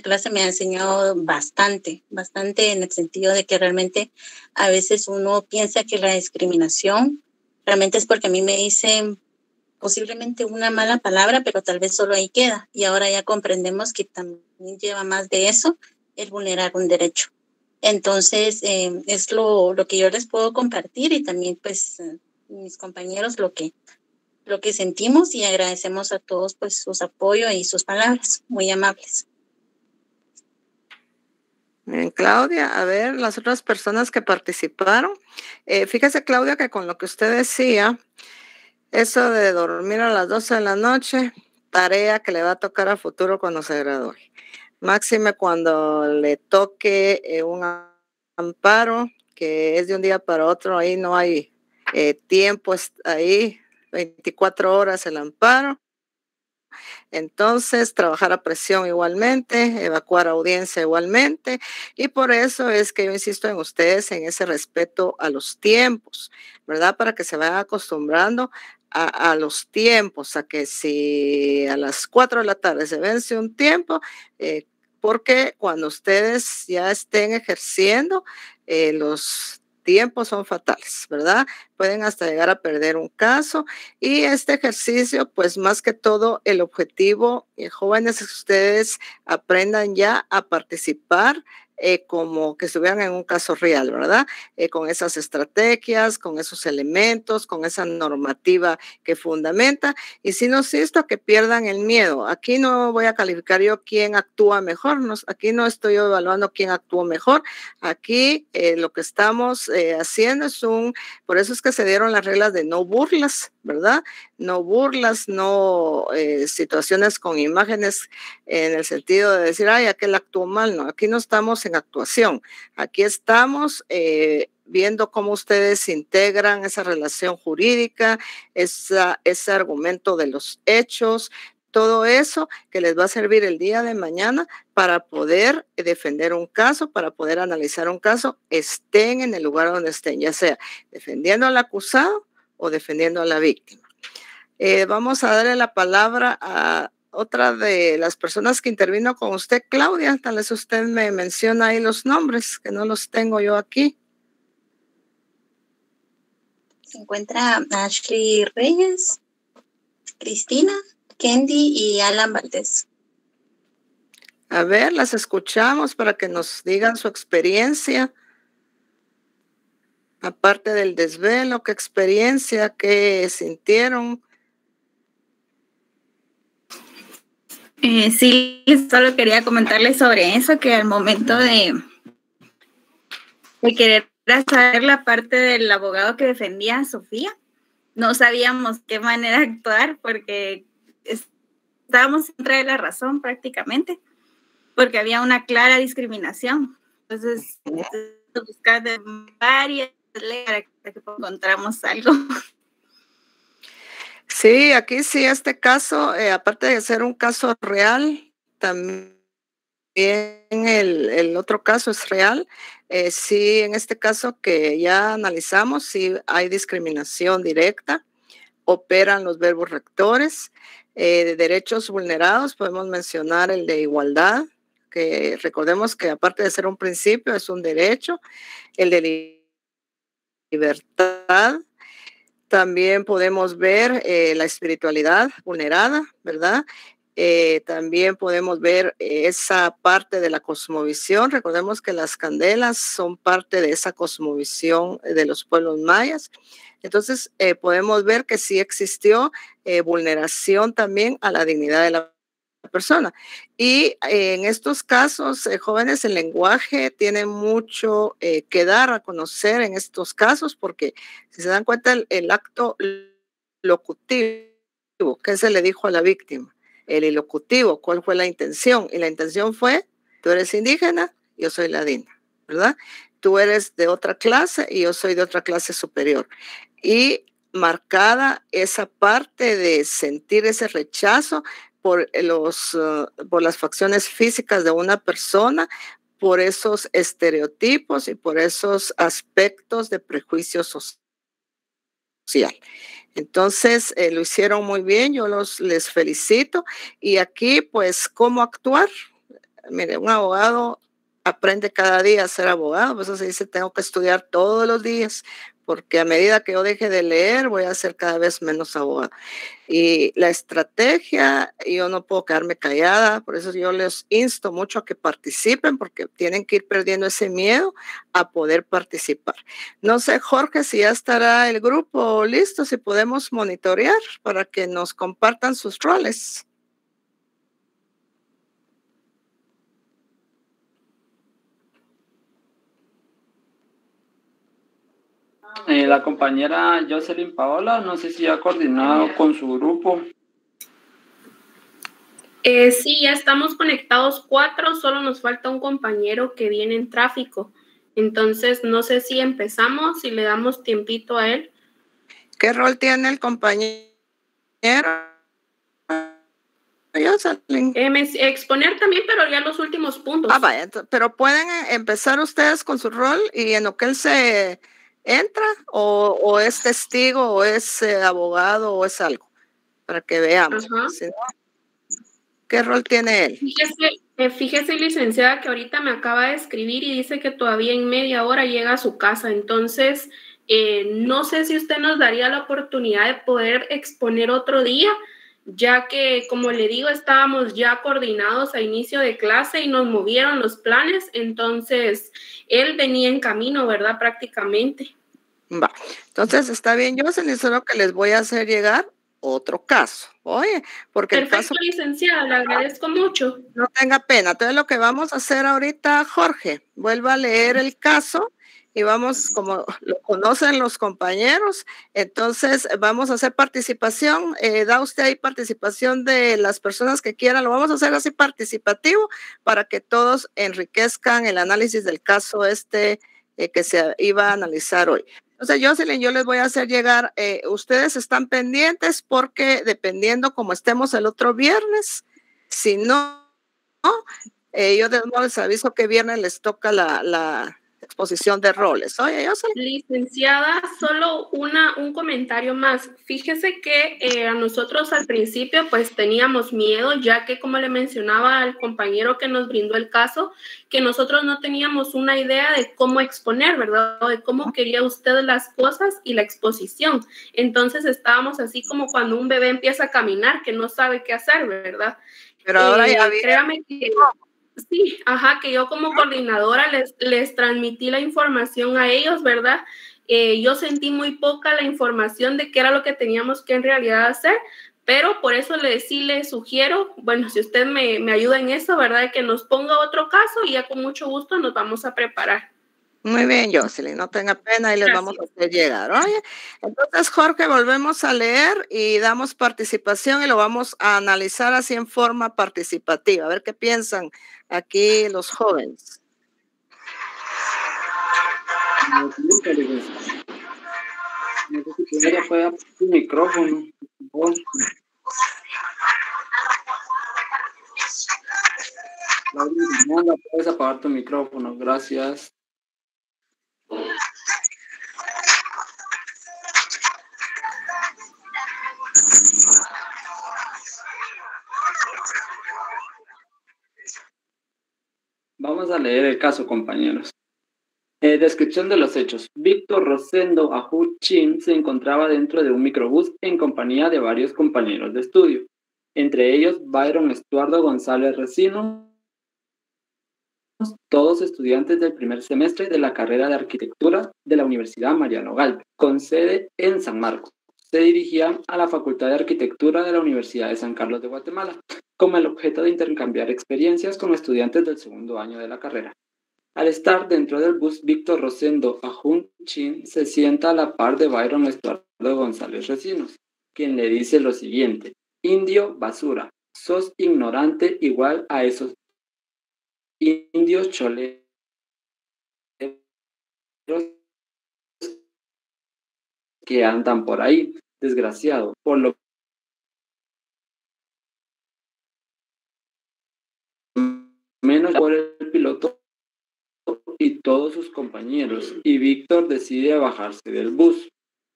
clase me ha enseñado bastante en el sentido de que realmente a veces uno piensa que la discriminación realmente es porque a mí me dicen posiblemente una mala palabra, pero tal vez solo ahí queda. Y ahora ya comprendemos que también lleva más de eso el vulnerar un derecho. Entonces, es lo que yo les puedo compartir y también pues mis compañeros lo que sentimos y agradecemos a todos pues sus apoyos y sus palabras muy amables. Bien, Claudia, a ver, las otras personas que participaron. Fíjese, Claudia, que con lo que usted decía, eso de dormir a las 12 de la noche, tarea que le va a tocar a futuro cuando se gradúe. Máxime cuando le toque un amparo, que es de un día para otro, ahí no hay tiempo, ahí 24 horas el amparo. Entonces, trabajar a presión igualmente, evacuar audiencia igualmente, y por eso es que yo insisto en ustedes en ese respeto a los tiempos, ¿verdad? Para que se vayan acostumbrando a los tiempos, a que si a las 4 de la tarde se vence un tiempo, porque cuando ustedes ya estén ejerciendo, los tiempos son fatales, ¿verdad? Pueden hasta llegar a perder un caso y este ejercicio, pues más que todo el objetivo, jóvenes, es que ustedes aprendan ya a participar como que estuvieran en un caso real, ¿verdad? Con esas estrategias, con esos elementos, con esa normativa que fundamenta. Y si no insisto, que pierdan el miedo. Aquí no voy a calificar yo quién actúa mejor, aquí no estoy evaluando quién actuó mejor. Aquí lo que estamos haciendo es por eso es que se dieron las reglas de no burlas, ¿verdad? No burlas, no situaciones con imágenes en el sentido de decir, ay, aquel actuó mal. No, aquí no estamos en actuación. Aquí estamos viendo cómo ustedes integran esa relación jurídica, ese argumento de los hechos, todo eso que les va a servir el día de mañana para poder defender un caso, para poder analizar un caso, estén en el lugar donde estén, ya sea defendiendo al acusado o defendiendo a la víctima. Vamos a darle la palabra a otra de las personas que intervino con usted, Claudia. Tal vez usted me menciona ahí los nombres, que no los tengo yo aquí. Se encuentra Ashley Reyes, Cristina, Kendi y Alan Valdés. A ver, las escuchamos para que nos digan su experiencia. Aparte del desvelo, ¿qué experiencia, qué sintieron? Sí, solo quería comentarles sobre eso, que al momento de querer saber la parte del abogado que defendía a Sofía, no sabíamos qué manera actuar porque estábamos en contra de la razón prácticamente, porque había una clara discriminación. Entonces, buscar de varias leyes para que encontramos algo. Sí, aquí sí, este caso, aparte de ser un caso real, también el otro caso es real. Sí, en este caso que ya analizamos, sí hay discriminación directa, operan los verbos rectores, de derechos vulnerados, podemos mencionar el de igualdad, que recordemos que aparte de ser un principio, es un derecho, el de libertad. También podemos ver la espiritualidad vulnerada, ¿verdad? También podemos ver esa parte de la cosmovisión. Recordemos que las candelas son parte de esa cosmovisión de los pueblos mayas. Entonces, podemos ver que sí existió vulneración también a la dignidad de la persona. Y en estos casos, jóvenes, el lenguaje tiene mucho que dar a conocer en estos casos, porque si se dan cuenta, el acto locutivo, ¿qué se le dijo a la víctima? El ilocutivo, ¿cuál fue la intención? Y la intención fue, tú eres indígena, yo soy ladina, ¿verdad? Tú eres de otra clase y yo soy de otra clase superior. Y marcada esa parte de sentir ese rechazo por las facciones físicas de una persona, por esos estereotipos y por esos aspectos de prejuicio social. Entonces, lo hicieron muy bien, yo les felicito. Y aquí, pues, ¿cómo actuar? Mire, un abogado aprende cada día a ser abogado, por eso se dice, tengo que estudiar todos los días, porque a medida que yo deje de leer, voy a ser cada vez menos abogado. Y la estrategia, yo no puedo quedarme callada, por eso yo les insto mucho a que participen, porque tienen que ir perdiendo ese miedo a poder participar. No sé, Jorge, si ya estará el grupo listo, si podemos monitorear para que nos compartan sus roles. La compañera Jocelyn Paola, no sé si ha coordinado con su grupo. Sí, ya estamos conectados 4, solo nos falta un compañero que viene en tráfico. Entonces, no sé si empezamos, si le damos tiempito a él. ¿Qué rol tiene el compañero? Exponer también, pero ya los últimos puntos. Vaya, pero pueden empezar ustedes con su rol y en lo que él se entra o es testigo o es abogado o es algo, para que veamos. ¿Sí? ¿Qué rol tiene él? Fíjese, licenciada, que ahorita me acaba de escribir y dice que todavía en media hora llega a su casa. Entonces, no sé si usted nos daría la oportunidad de poder exponer otro día, ya que, como le digo, estábamos ya coordinados a inicio de clase y nos movieron los planes. Entonces, él venía en camino, ¿verdad? Prácticamente. Va. Entonces, está bien, yo solo que les voy a hacer llegar otro caso. Oye, porque perfecto, el caso... licenciada, le agradezco mucho. No tenga pena. Entonces, lo que vamos a hacer ahorita, Jorge, vuelva a leer el caso y vamos, como lo conocen los compañeros, entonces vamos a hacer participación. Da usted ahí participación de las personas que quieran. Lo vamos a hacer así participativo para que todos enriquezcan el análisis del caso que se iba a analizar hoy. Entonces, Jocelyn, yo les voy a hacer llegar, ustedes están pendientes porque dependiendo como estemos el otro viernes, si no, yo de nuevo les aviso que viernes les toca la exposición de roles. Oye, Jocelyn. Licenciada, solo un comentario más. Fíjese que a nosotros al principio pues teníamos miedo, ya que como le mencionaba al compañero que nos brindó el caso, que nosotros no teníamos una idea de cómo exponer, ¿verdad? O de cómo quería usted las cosas y la exposición. Entonces estábamos así como cuando un bebé empieza a caminar, que no sabe qué hacer, ¿verdad? Pero ahora ya créame que... Sí, que yo como coordinadora les transmití la información a ellos, ¿verdad? Yo sentí muy poca la información de qué era lo que teníamos que en realidad hacer, pero por eso sí le sugiero, bueno, si usted me ayuda en eso, ¿verdad? Que nos ponga otro caso y ya con mucho gusto nos vamos a preparar. Muy bien, Jocelyn, no tenga pena y les vamos a hacer llegar. Oye, entonces, Jorge, volvemos a leer y damos participación y lo vamos a analizar así en forma participativa. A ver qué piensan aquí los jóvenes. Ella puede apagar tu micrófono. Puedes apagar tu micrófono, gracias. Vamos a leer el caso, compañeros. Descripción de los hechos. Víctor Rosendo Ajú Chin se encontraba dentro de un microbús en compañía de varios compañeros de estudio. entre ellos Byron Estuardo González Recinos, todos estudiantes del primer semestre de la carrera de arquitectura de la Universidad Mariano Galvez, con sede en San Marcos. Se dirigían a la Facultad de Arquitectura de la Universidad de San Carlos de Guatemala, con el objeto de intercambiar experiencias con estudiantes del segundo año de la carrera. Al estar dentro del bus, Víctor Rosendo Ahun Chin se sienta a la par de Byron Estuardo González Recinos, quien le dice lo siguiente: indio basura, sos ignorante igual a esos indios choleros que andan por ahí, desgraciado, por lo menos por el piloto y todos sus compañeros, y Víctor decide bajarse del bus.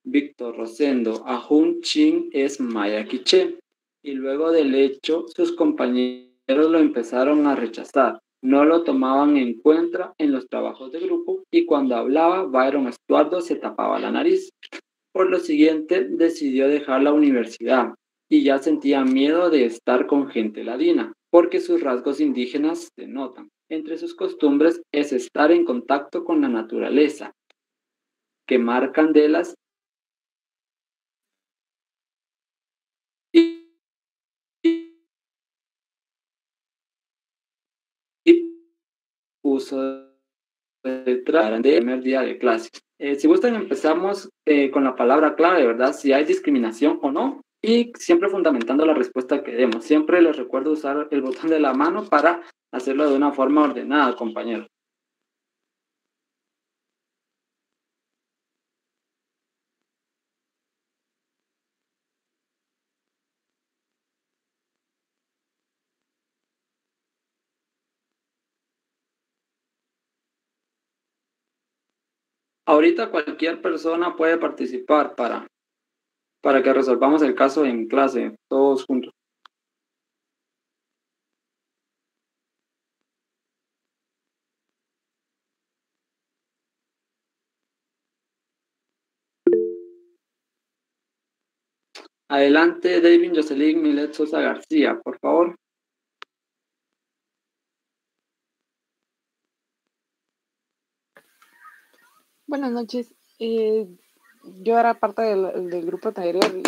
Víctor Rosendo Ahun Chin es maya quiché, y luego del hecho sus compañeros lo empezaron a rechazar. No lo tomaban en cuenta en los trabajos de grupo, y cuando hablaba, Byron Estuardo se tapaba la nariz. Por lo siguiente, decidió dejar la universidad, y ya sentía miedo de estar con gente ladina, porque sus rasgos indígenas se notan. Entre sus costumbres es estar en contacto con la naturaleza, quemar candelas y uso de traje de primer día de clases. Si gustan, empezamos con la palabra clave, ¿verdad? Si hay discriminación o no, y siempre fundamentando la respuesta que demos. Siempre les recuerdo usar el botón de la mano para hacerlo de una forma ordenada, compañeros. Ahorita cualquier persona puede participar para que resolvamos el caso en clase, todos juntos. Adelante, David Jocelyn Milet Sosa García, por favor. Buenas noches. Yo era parte del grupo anterior y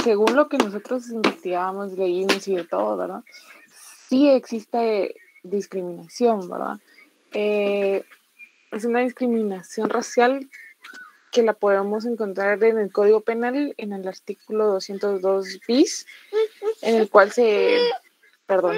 según lo que nosotros investigábamos, leímos y de todo, ¿verdad? Sí existe discriminación, ¿verdad? Es una discriminación racial que la podemos encontrar en el Código Penal, en el artículo 202 bis, en el cual perdón.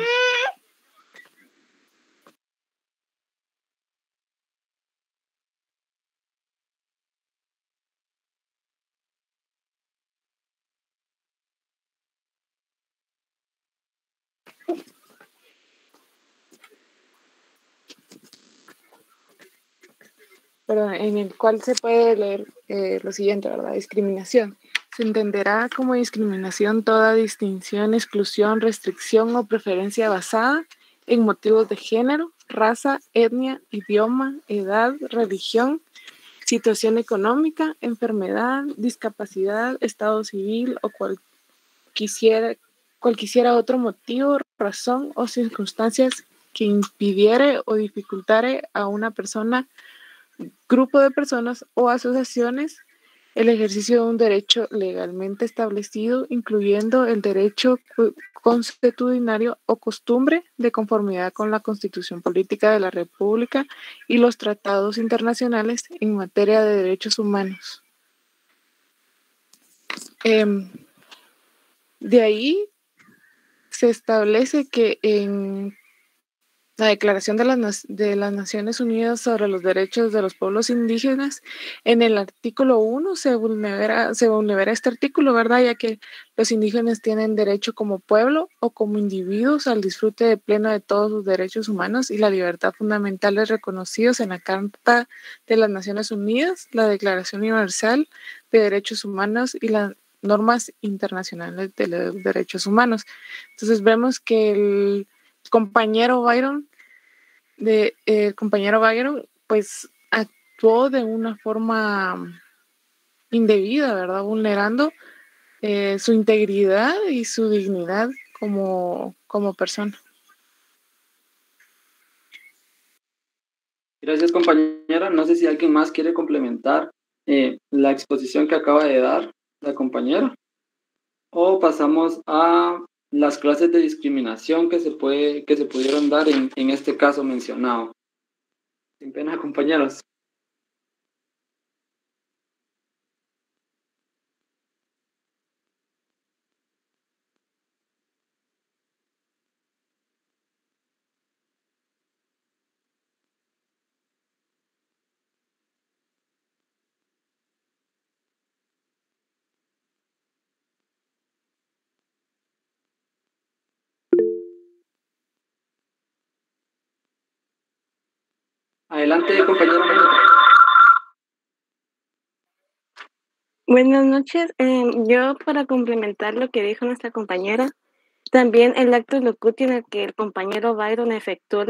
Perdón, en el cual se puede leer lo siguiente, ¿verdad? Discriminación. Se entenderá como discriminación toda distinción, exclusión, restricción o preferencia basada en motivos de género, raza, etnia, idioma, edad, religión, situación económica, enfermedad, discapacidad, estado civil o cual quisiera otro motivo, razón o circunstancias que impidiere o dificultare a una persona, grupo de personas o asociaciones el ejercicio de un derecho legalmente establecido, incluyendo el derecho consuetudinario o costumbre de conformidad con la Constitución Política de la República y los tratados internacionales en materia de derechos humanos. De ahí se establece que en la Declaración de las Naciones Unidas sobre los Derechos de los Pueblos Indígenas, en el artículo 1 se vulnera este artículo, ¿verdad? Ya que los indígenas tienen derecho como pueblo o como individuos al disfrute de pleno de todos sus derechos humanos y la libertad fundamentales reconocidos en la Carta de las Naciones Unidas, la Declaración Universal de Derechos Humanos y las normas internacionales de los derechos humanos. Entonces vemos que el compañero Byron, pues actuó de una forma indebida, ¿verdad? Vulnerando su integridad y su dignidad como persona. Gracias, compañera. No sé si alguien más quiere complementar la exposición que acaba de dar la compañera, o pasamos a las clases de discriminación que se pudieron dar en este caso mencionado. Sin pena, compañeros. Adelante, compañera Mónica. Buenas noches. Yo, para complementar lo que dijo nuestra compañera, también el acto locuti en el que el compañero Byron efectuó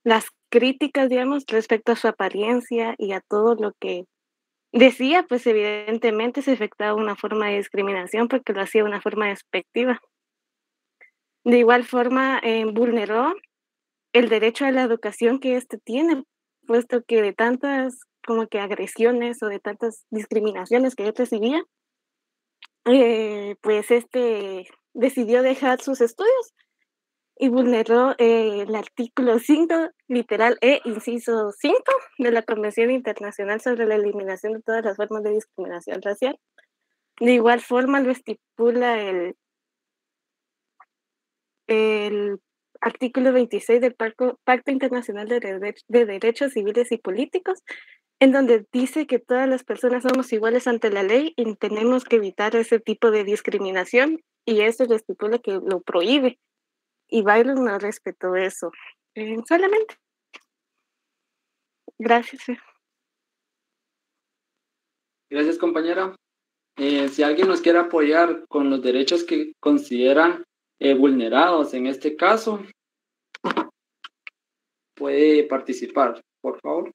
las críticas, digamos, respecto a su apariencia y a todo lo que decía, pues evidentemente se efectuaba una forma de discriminación porque lo hacía de una forma despectiva. De igual forma, vulneró el derecho a la educación que éste tiene, puesto que de tantas como que agresiones o de tantas discriminaciones que él recibía, pues decidió dejar sus estudios y vulneró el artículo 5, literal E, inciso 5, de la Convención Internacional sobre la Eliminación de todas las formas de discriminación racial. De igual forma lo estipula el artículo 26 del Pacto Internacional de Derechos Civiles y Políticos, en donde dice que todas las personas somos iguales ante la ley y tenemos que evitar ese tipo de discriminación, y eso lo estipula que lo prohíbe. Y Byron no respetó eso. Solamente. Gracias. Gracias, compañera. Si alguien nos quiere apoyar con los derechos que consideran vulnerados en este caso, puede participar, por favor.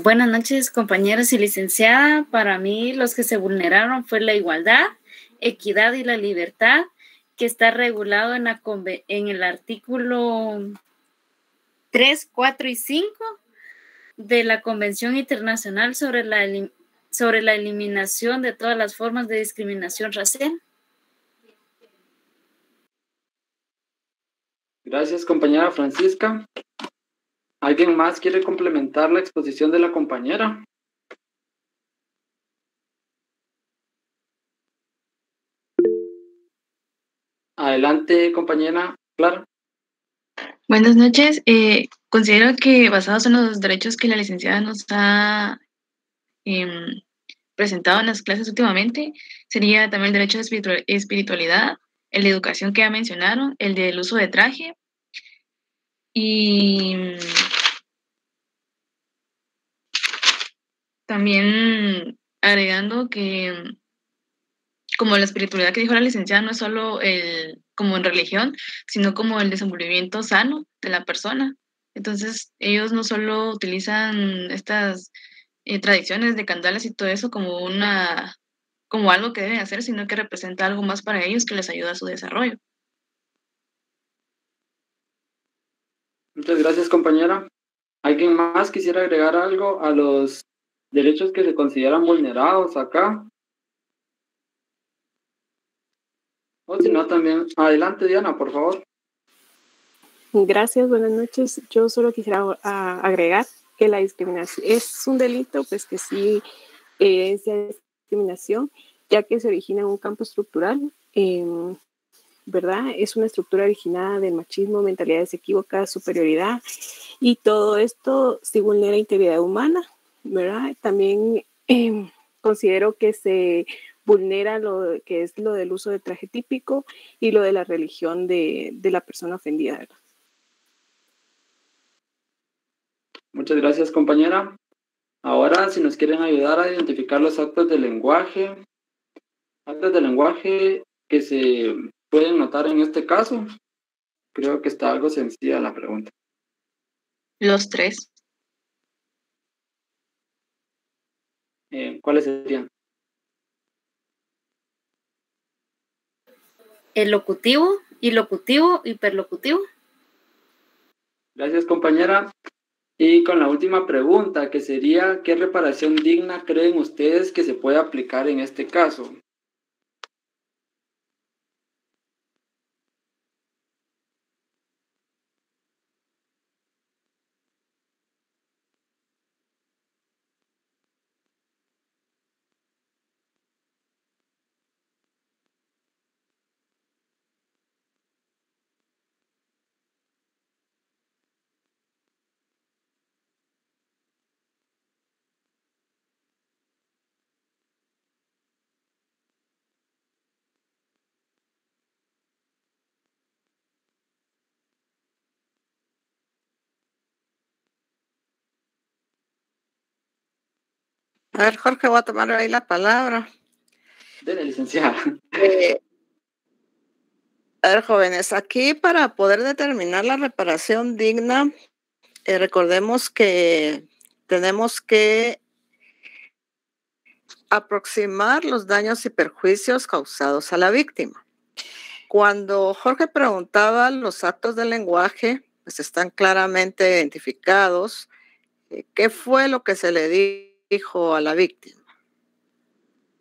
Buenas noches, compañeros y licenciada. Para mí, los que se vulneraron fue la igualdad, equidad y la libertad, que está regulado en el artículo 3, 4 y 5 de la Convención Internacional sobre la eliminación de todas las formas de discriminación racial. Gracias, compañera Francisca. ¿Alguien más quiere complementar la exposición de la compañera? Adelante, compañera Clara. Buenas noches. Considero que basados en los derechos que la licenciada nos ha presentado en las clases últimamente, sería también el derecho de espiritualidad, el de educación que ya mencionaron, el del uso de traje, y también agregando que como la espiritualidad que dijo la licenciada no es solo como en religión, sino como el desenvolvimiento sano de la persona. Entonces, ellos no solo utilizan estas tradiciones de candales y todo eso como algo que deben hacer, sino que representa algo más para ellos que les ayuda a su desarrollo. Muchas gracias, compañera. ¿Alguien más quisiera agregar algo a los derechos que se consideran vulnerados acá? O si no, también. Adelante, Diana, por favor. Gracias, buenas noches. Yo solo quisiera agregar que la discriminación es un delito, pues que sí evidencia discriminación, ya que se origina en un campo estructural, ¿verdad? Es una estructura originada del machismo, mentalidades equívocas, superioridad, y todo esto sí vulnera integridad humana, ¿verdad? También considero que se vulnera lo que es lo del uso de traje típico y lo de la religión de la persona ofendida, ¿verdad? Muchas gracias, compañera. Ahora, si nos quieren ayudar a identificar los actos de lenguaje que se pueden notar en este caso, Creo que está algo sencilla la pregunta. Los tres. ¿Cuáles serían? El locutivo, ilocutivo, hiperlocutivo. Gracias, compañera. Y con la última pregunta, que sería, ¿qué reparación digna creen ustedes que se puede aplicar en este caso? A ver, Jorge, voy a tomar ahí la palabra. Dele, licenciada. A ver, jóvenes, aquí para poder determinar la reparación digna, recordemos que tenemos que aproximar los daños y perjuicios causados a la víctima. Cuando Jorge preguntaba, los actos del lenguaje pues están claramente identificados. ¿Qué fue lo que se le dijo a la víctima?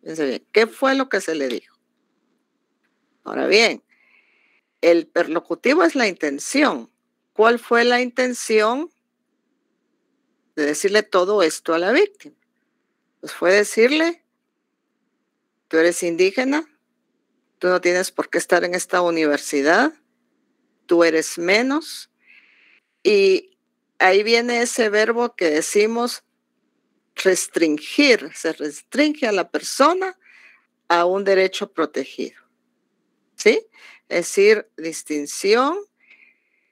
Fíjense bien, ¿qué fue lo que se le dijo? Ahora bien, el perlocutivo es la intención. ¿Cuál fue la intención de decirle todo esto a la víctima? Pues fue decirle, tú eres indígena, tú no tienes por qué estar en esta universidad, tú eres menos. Y ahí viene ese verbo que decimos restringir, se restringe a la persona a un derecho protegido. ¿Sí? Es decir, distinción,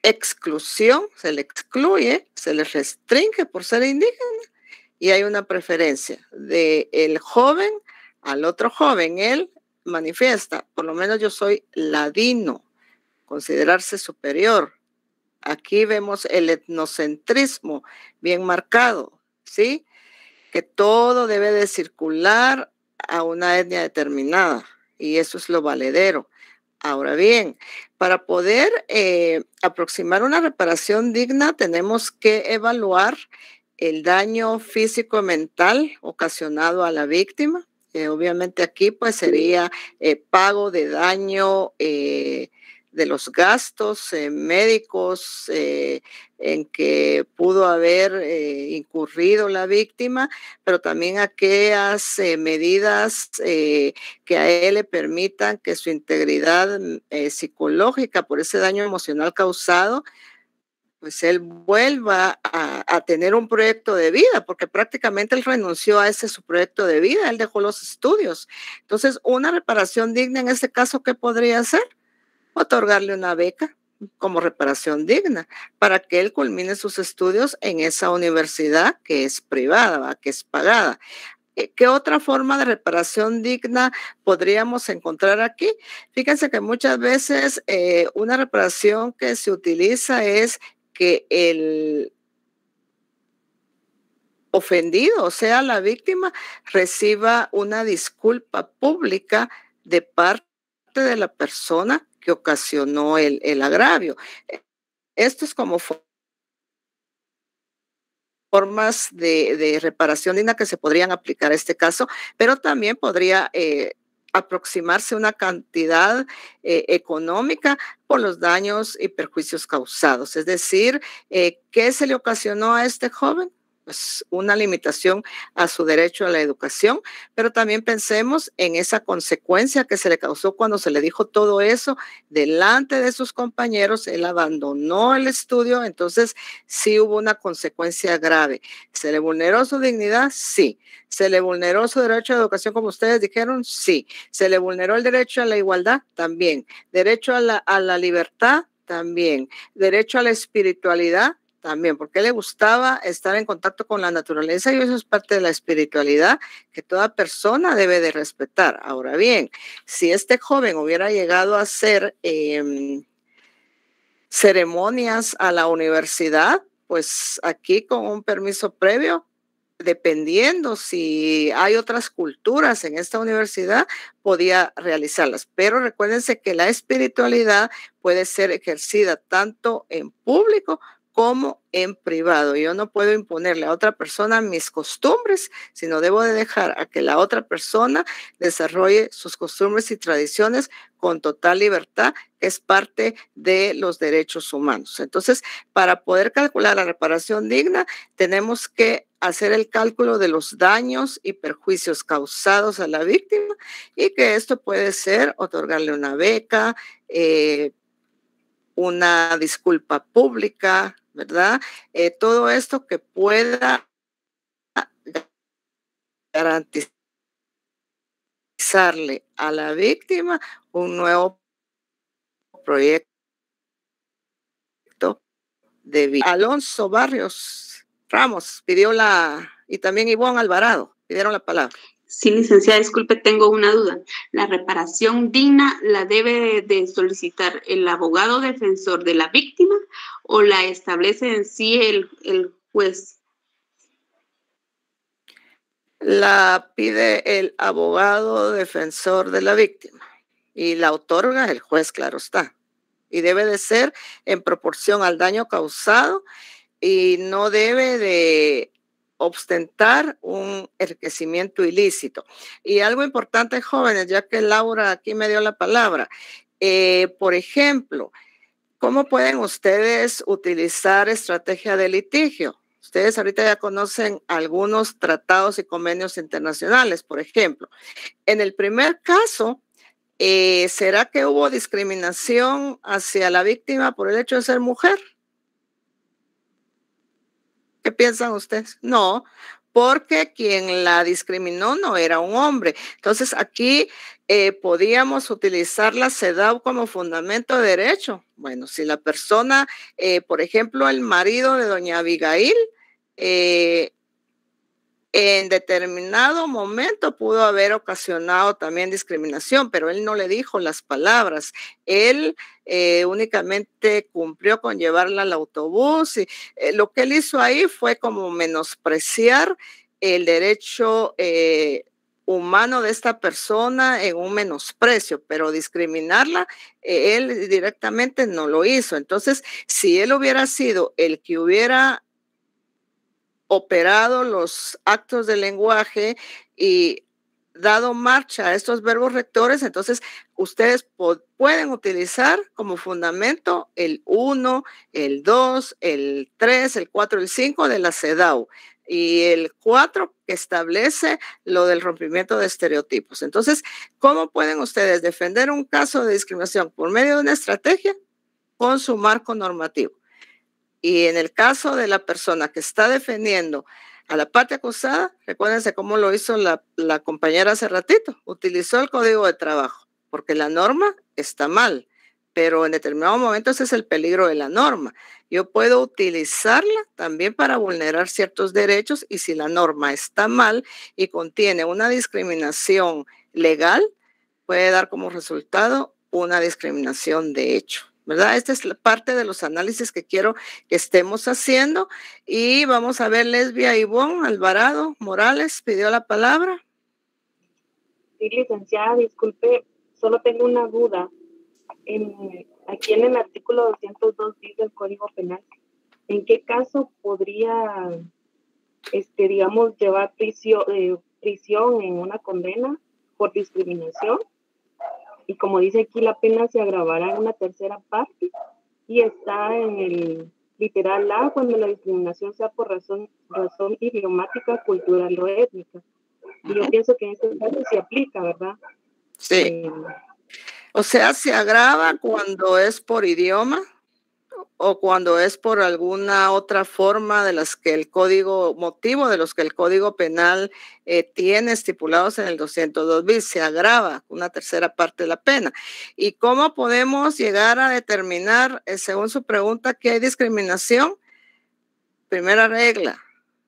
exclusión, se le excluye, se le restringe por ser indígena y hay una preferencia del joven al otro joven. Él manifiesta, por lo menos yo soy ladino, considerarse superior. Aquí vemos el etnocentrismo bien marcado, ¿sí? Que todo debe de circular a una etnia determinada y eso es lo valedero. Ahora bien, para poder aproximar una reparación digna tenemos que evaluar el daño físico y mental ocasionado a la víctima. Obviamente aquí pues sería pago de daño de los gastos médicos en que pudo haber incurrido la víctima, pero también aquellas medidas que a él le permitan que su integridad psicológica por ese daño emocional causado, pues él vuelva a tener un proyecto de vida, porque prácticamente él renunció a ese su proyecto de vida, él dejó los estudios. Entonces, una reparación digna en este caso, ¿qué podría hacer? Otorgarle una beca como reparación digna para que él culmine sus estudios en esa universidad que es privada, que es pagada. ¿Qué otra forma de reparación digna podríamos encontrar aquí? Fíjense que muchas veces una reparación que se utiliza es que el ofendido, o sea, la víctima, reciba una disculpa pública de parte de la persona que ocasionó el agravio. Esto es como formas de reparación digna que se podrían aplicar a este caso, pero también podría aproximarse una cantidad económica por los daños y perjuicios causados. Es decir, ¿qué se le ocasionó a este joven? Pues una limitación a su derecho a la educación, pero también pensemos en esa consecuencia que se le causó cuando se le dijo todo eso delante de sus compañeros. Él abandonó el estudio, entonces sí hubo una consecuencia grave. ¿Se le vulneró su dignidad? Sí. ¿Se le vulneró su derecho a la educación, como ustedes dijeron? Sí. ¿Se le vulneró el derecho a la igualdad? También. ¿Derecho a la libertad? También. ¿Derecho a la espiritualidad? También, porque le gustaba estar en contacto con la naturaleza y eso es parte de la espiritualidad que toda persona debe de respetar. Ahora bien, si este joven hubiera llegado a ser ceremonias a la universidad, pues aquí con un permiso previo, dependiendo si hay otras culturas en esta universidad, podía realizarlas. Pero recuérdense que la espiritualidad puede ser ejercida tanto en público como en privado. Yo no puedo imponerle a otra persona mis costumbres, sino debo de dejar a que la otra persona desarrolle sus costumbres y tradiciones con total libertad, que es parte de los derechos humanos. Entonces, para poder calcular la reparación digna, tenemos que hacer el cálculo de los daños y perjuicios causados a la víctima, y que esto puede ser otorgarle una beca, una disculpa pública, ¿verdad? Todo esto que pueda garantizarle a la víctima un nuevo proyecto de vida. Alonso Barrios Ramos pidió y también Ivonne Alvarado pidieron la palabra. Sí, licenciada, disculpe, tengo una duda. ¿La reparación digna la debe de solicitar el abogado defensor de la víctima o la establece en sí el juez? La pide el abogado defensor de la víctima y la otorga el juez, claro está. Y debe de ser en proporción al daño causado y no debe de ostentar un enriquecimiento ilícito. Y algo importante, jóvenes, ya que Laura aquí me dio la palabra, por ejemplo, ¿cómo pueden ustedes utilizar estrategia de litigio? Ustedes ahorita ya conocen algunos tratados y convenios internacionales, por ejemplo. En el primer caso, ¿será que hubo discriminación hacia la víctima por el hecho de ser mujer? ¿Qué piensan ustedes? No, porque quien la discriminó no era un hombre. Entonces aquí podíamos utilizar la CEDAW como fundamento de derecho. Bueno, si la persona, por ejemplo, el marido de doña Abigail, en determinado momento pudo haber ocasionado también discriminación, pero él no le dijo las palabras. Él únicamente cumplió con llevarla al autobús y lo que él hizo ahí fue como menospreciar el derecho humano de esta persona en un menosprecio, pero discriminarla, él directamente no lo hizo. Entonces, si él hubiera sido el que hubiera operado los actos de lenguaje y dado marcha a estos verbos rectores, entonces ustedes pueden utilizar como fundamento el 1, el 2, el 3, el 4, el 5 de la CEDAW y el 4 que establece lo del rompimiento de estereotipos. Entonces, ¿cómo pueden ustedes defender un caso de discriminación? Por medio de una estrategia con su marco normativo. Y en el caso de la persona que está defendiendo a la parte acusada, recuérdense cómo lo hizo la compañera hace ratito, utilizó el código de trabajo, porque la norma está mal, pero en determinado momento ese es el peligro de la norma. Yo puedo utilizarla también para vulnerar ciertos derechos y si la norma está mal y contiene una discriminación legal, puede dar como resultado una discriminación de hecho. ¿Verdad? Esta es la parte de los análisis que quiero que estemos haciendo. Y vamos a ver, Lesbia Ivonne Alvarado Morales pidió la palabra. Sí, licenciada, disculpe, solo tengo una duda. Aquí en el artículo 202 bis del Código Penal, ¿en qué caso podría, digamos, llevar prisión en una condena por discriminación? Y como dice aquí, la pena se agravará en una tercera parte y está en el literal A cuando la discriminación sea por razón idiomática, cultural o étnica. Y yo pienso que en este caso se aplica, ¿verdad? Sí. O sea, se agrava cuando es por idioma o cuando es por alguna otra forma de las que el motivo de los que el Código Penal tiene estipulados en el 202 bis, se agrava una tercera parte de la pena. ¿Y cómo podemos llegar a determinar, según su pregunta, que hay discriminación? Primera regla,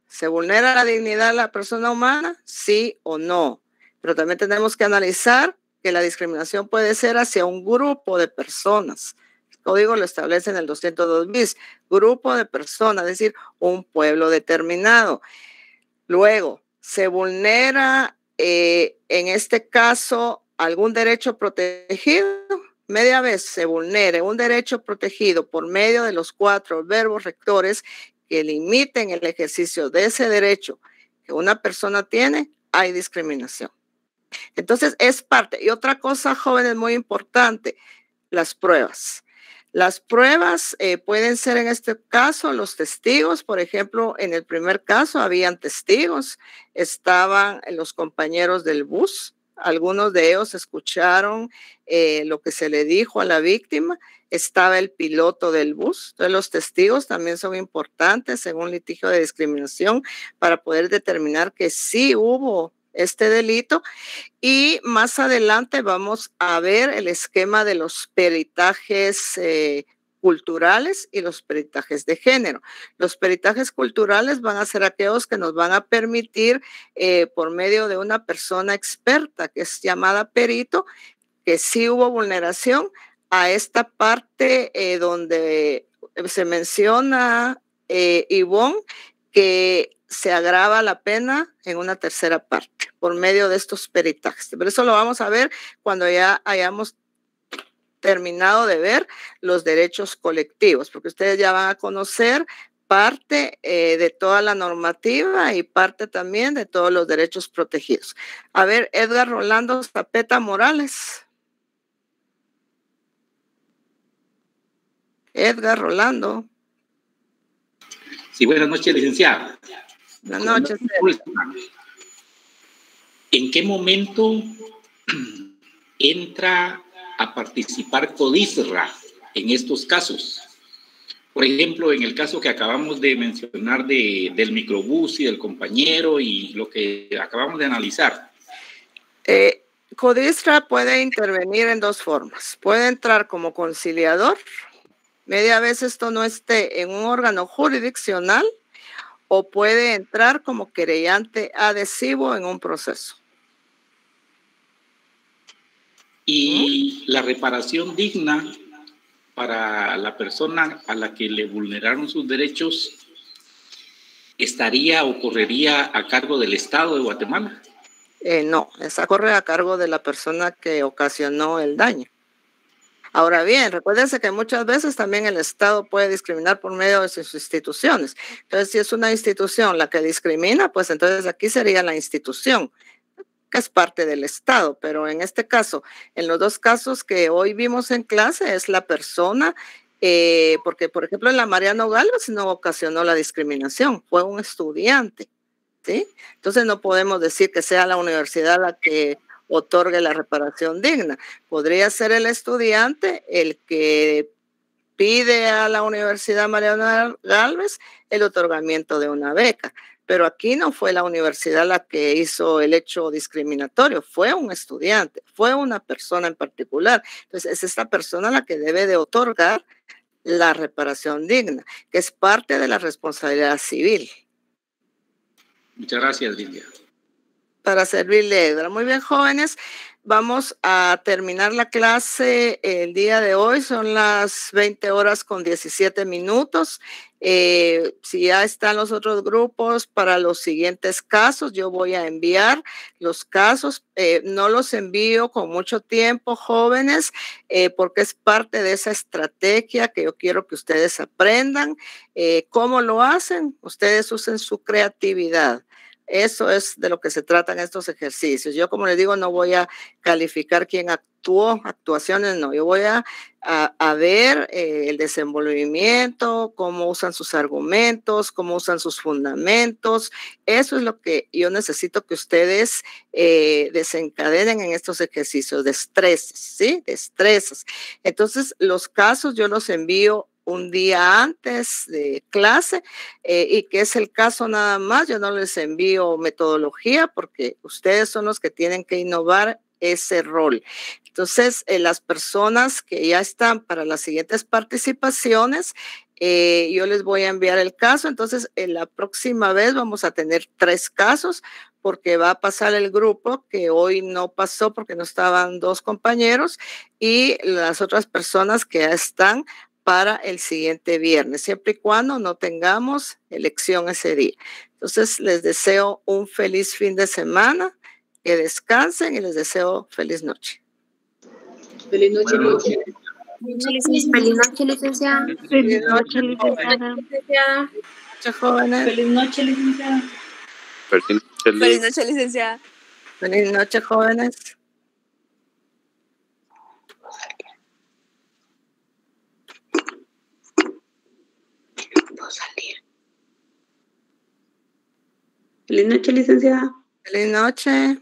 ¿se vulnera la dignidad de la persona humana? Sí o no. Pero también tenemos que analizar que la discriminación puede ser hacia un grupo de personas, código lo establece en el 202 bis, grupo de personas, es decir, un pueblo determinado. Luego, se vulnera, en este caso, algún derecho protegido. Media vez se vulnere un derecho protegido por medio de los 4 verbos rectores que limiten el ejercicio de ese derecho que una persona tiene, hay discriminación. Entonces, es parte. Y otra cosa, jóvenes, muy importante, las pruebas. Las pruebas pueden ser en este caso los testigos. Por ejemplo, en el primer caso habían testigos, estaban los compañeros del bus. Algunos de ellos escucharon lo que se le dijo a la víctima. Estaba el piloto del bus. Entonces, los testigos también son importantes en un litigio de discriminación para poder determinar que sí hubo este delito. Y más adelante vamos a ver el esquema de los peritajes culturales y los peritajes de género. Los peritajes culturales van a ser aquellos que nos van a permitir, por medio de una persona experta que es llamada perito, que sí hubo vulneración a esta parte donde se menciona, Ivonne, que se agrava la pena en una tercera parte por medio de estos peritajes. Pero eso lo vamos a ver cuando ya hayamos terminado de ver los derechos colectivos, porque ustedes ya van a conocer parte de toda la normativa y parte también de todos los derechos protegidos. A ver, Edgar Rolando Zapeta Morales. Edgar Rolando. Sí, buenas noches, licenciada. Buenas noches. ¿En qué momento entra a participar CODISRA en estos casos? Por ejemplo, en el caso que acabamos de mencionar del microbús y del compañero y lo que acabamos de analizar. CODISRA puede intervenir en 2 formas. Puede entrar como conciliador, media vez esto no esté en un órgano jurisdiccional, o puede entrar como querellante adhesivo en un proceso. Y la reparación digna para la persona a la que le vulneraron sus derechos estaría o correría a cargo del Estado de Guatemala. No, esa corre a cargo de la persona que ocasionó el daño. Ahora bien, recuérdense que muchas veces también el Estado puede discriminar por medio de sus instituciones. Entonces, si es una institución la que discrimina, pues entonces aquí sería la institución, que es parte del Estado. Pero en este caso, en los 2 casos que hoy vimos en clase, es la persona, porque por ejemplo en la Mariano Galvez no ocasionó la discriminación, fue un estudiante, ¿sí? Entonces no podemos decir que sea la universidad la que otorgue la reparación digna. Podría ser el estudiante el que pide a la Universidad Mariano Galvez el otorgamiento de una beca. Pero aquí no fue la universidad la que hizo el hecho discriminatorio, fue un estudiante, fue una persona en particular. Entonces, es esta persona la que debe de otorgar la reparación digna, que es parte de la responsabilidad civil. Muchas gracias, Lidia. Para servirle, Edra. Muy bien, jóvenes. Vamos a terminar la clase el día de hoy. Son las 20:17. Si ya están los otros grupos para los siguientes casos, yo voy a enviar los casos. No los envío con mucho tiempo, jóvenes, porque es parte de esa estrategia que yo quiero que ustedes aprendan. ¿Cómo lo hacen? Ustedes usen su creatividad. Eso es de lo que se tratan estos ejercicios. Yo, como les digo, no voy a calificar quién actuó, actuaciones no. Yo voy a ver el desenvolvimiento, cómo usan sus argumentos, cómo usan sus fundamentos. Eso es lo que yo necesito que ustedes desencadenen en estos ejercicios, destrezas, ¿sí? Destrezas. Entonces, los casos yo los envío un día antes de clase y que es el caso nada más. Yo no les envío metodología porque ustedes son los que tienen que innovar ese rol. Entonces, las personas que ya están para las siguientes participaciones, Yo les voy a enviar el caso, entonces en la próxima vez vamos a tener 3 casos porque va a pasar el grupo que hoy no pasó porque no estaban 2 compañeros y las otras personas que ya están para el siguiente viernes, siempre y cuando no tengamos elección ese día. Entonces les deseo un feliz fin de semana, que descansen y les deseo feliz noche. Feliz noche. Feliz noche, licenciada. Feliz noche, licenciada. Jóvenes. Feliz noche, licenciada. Feliz noche, licenciada. Feliz noche, jóvenes. Puedo salir. Feliz noche, licenciada. Feliz noche.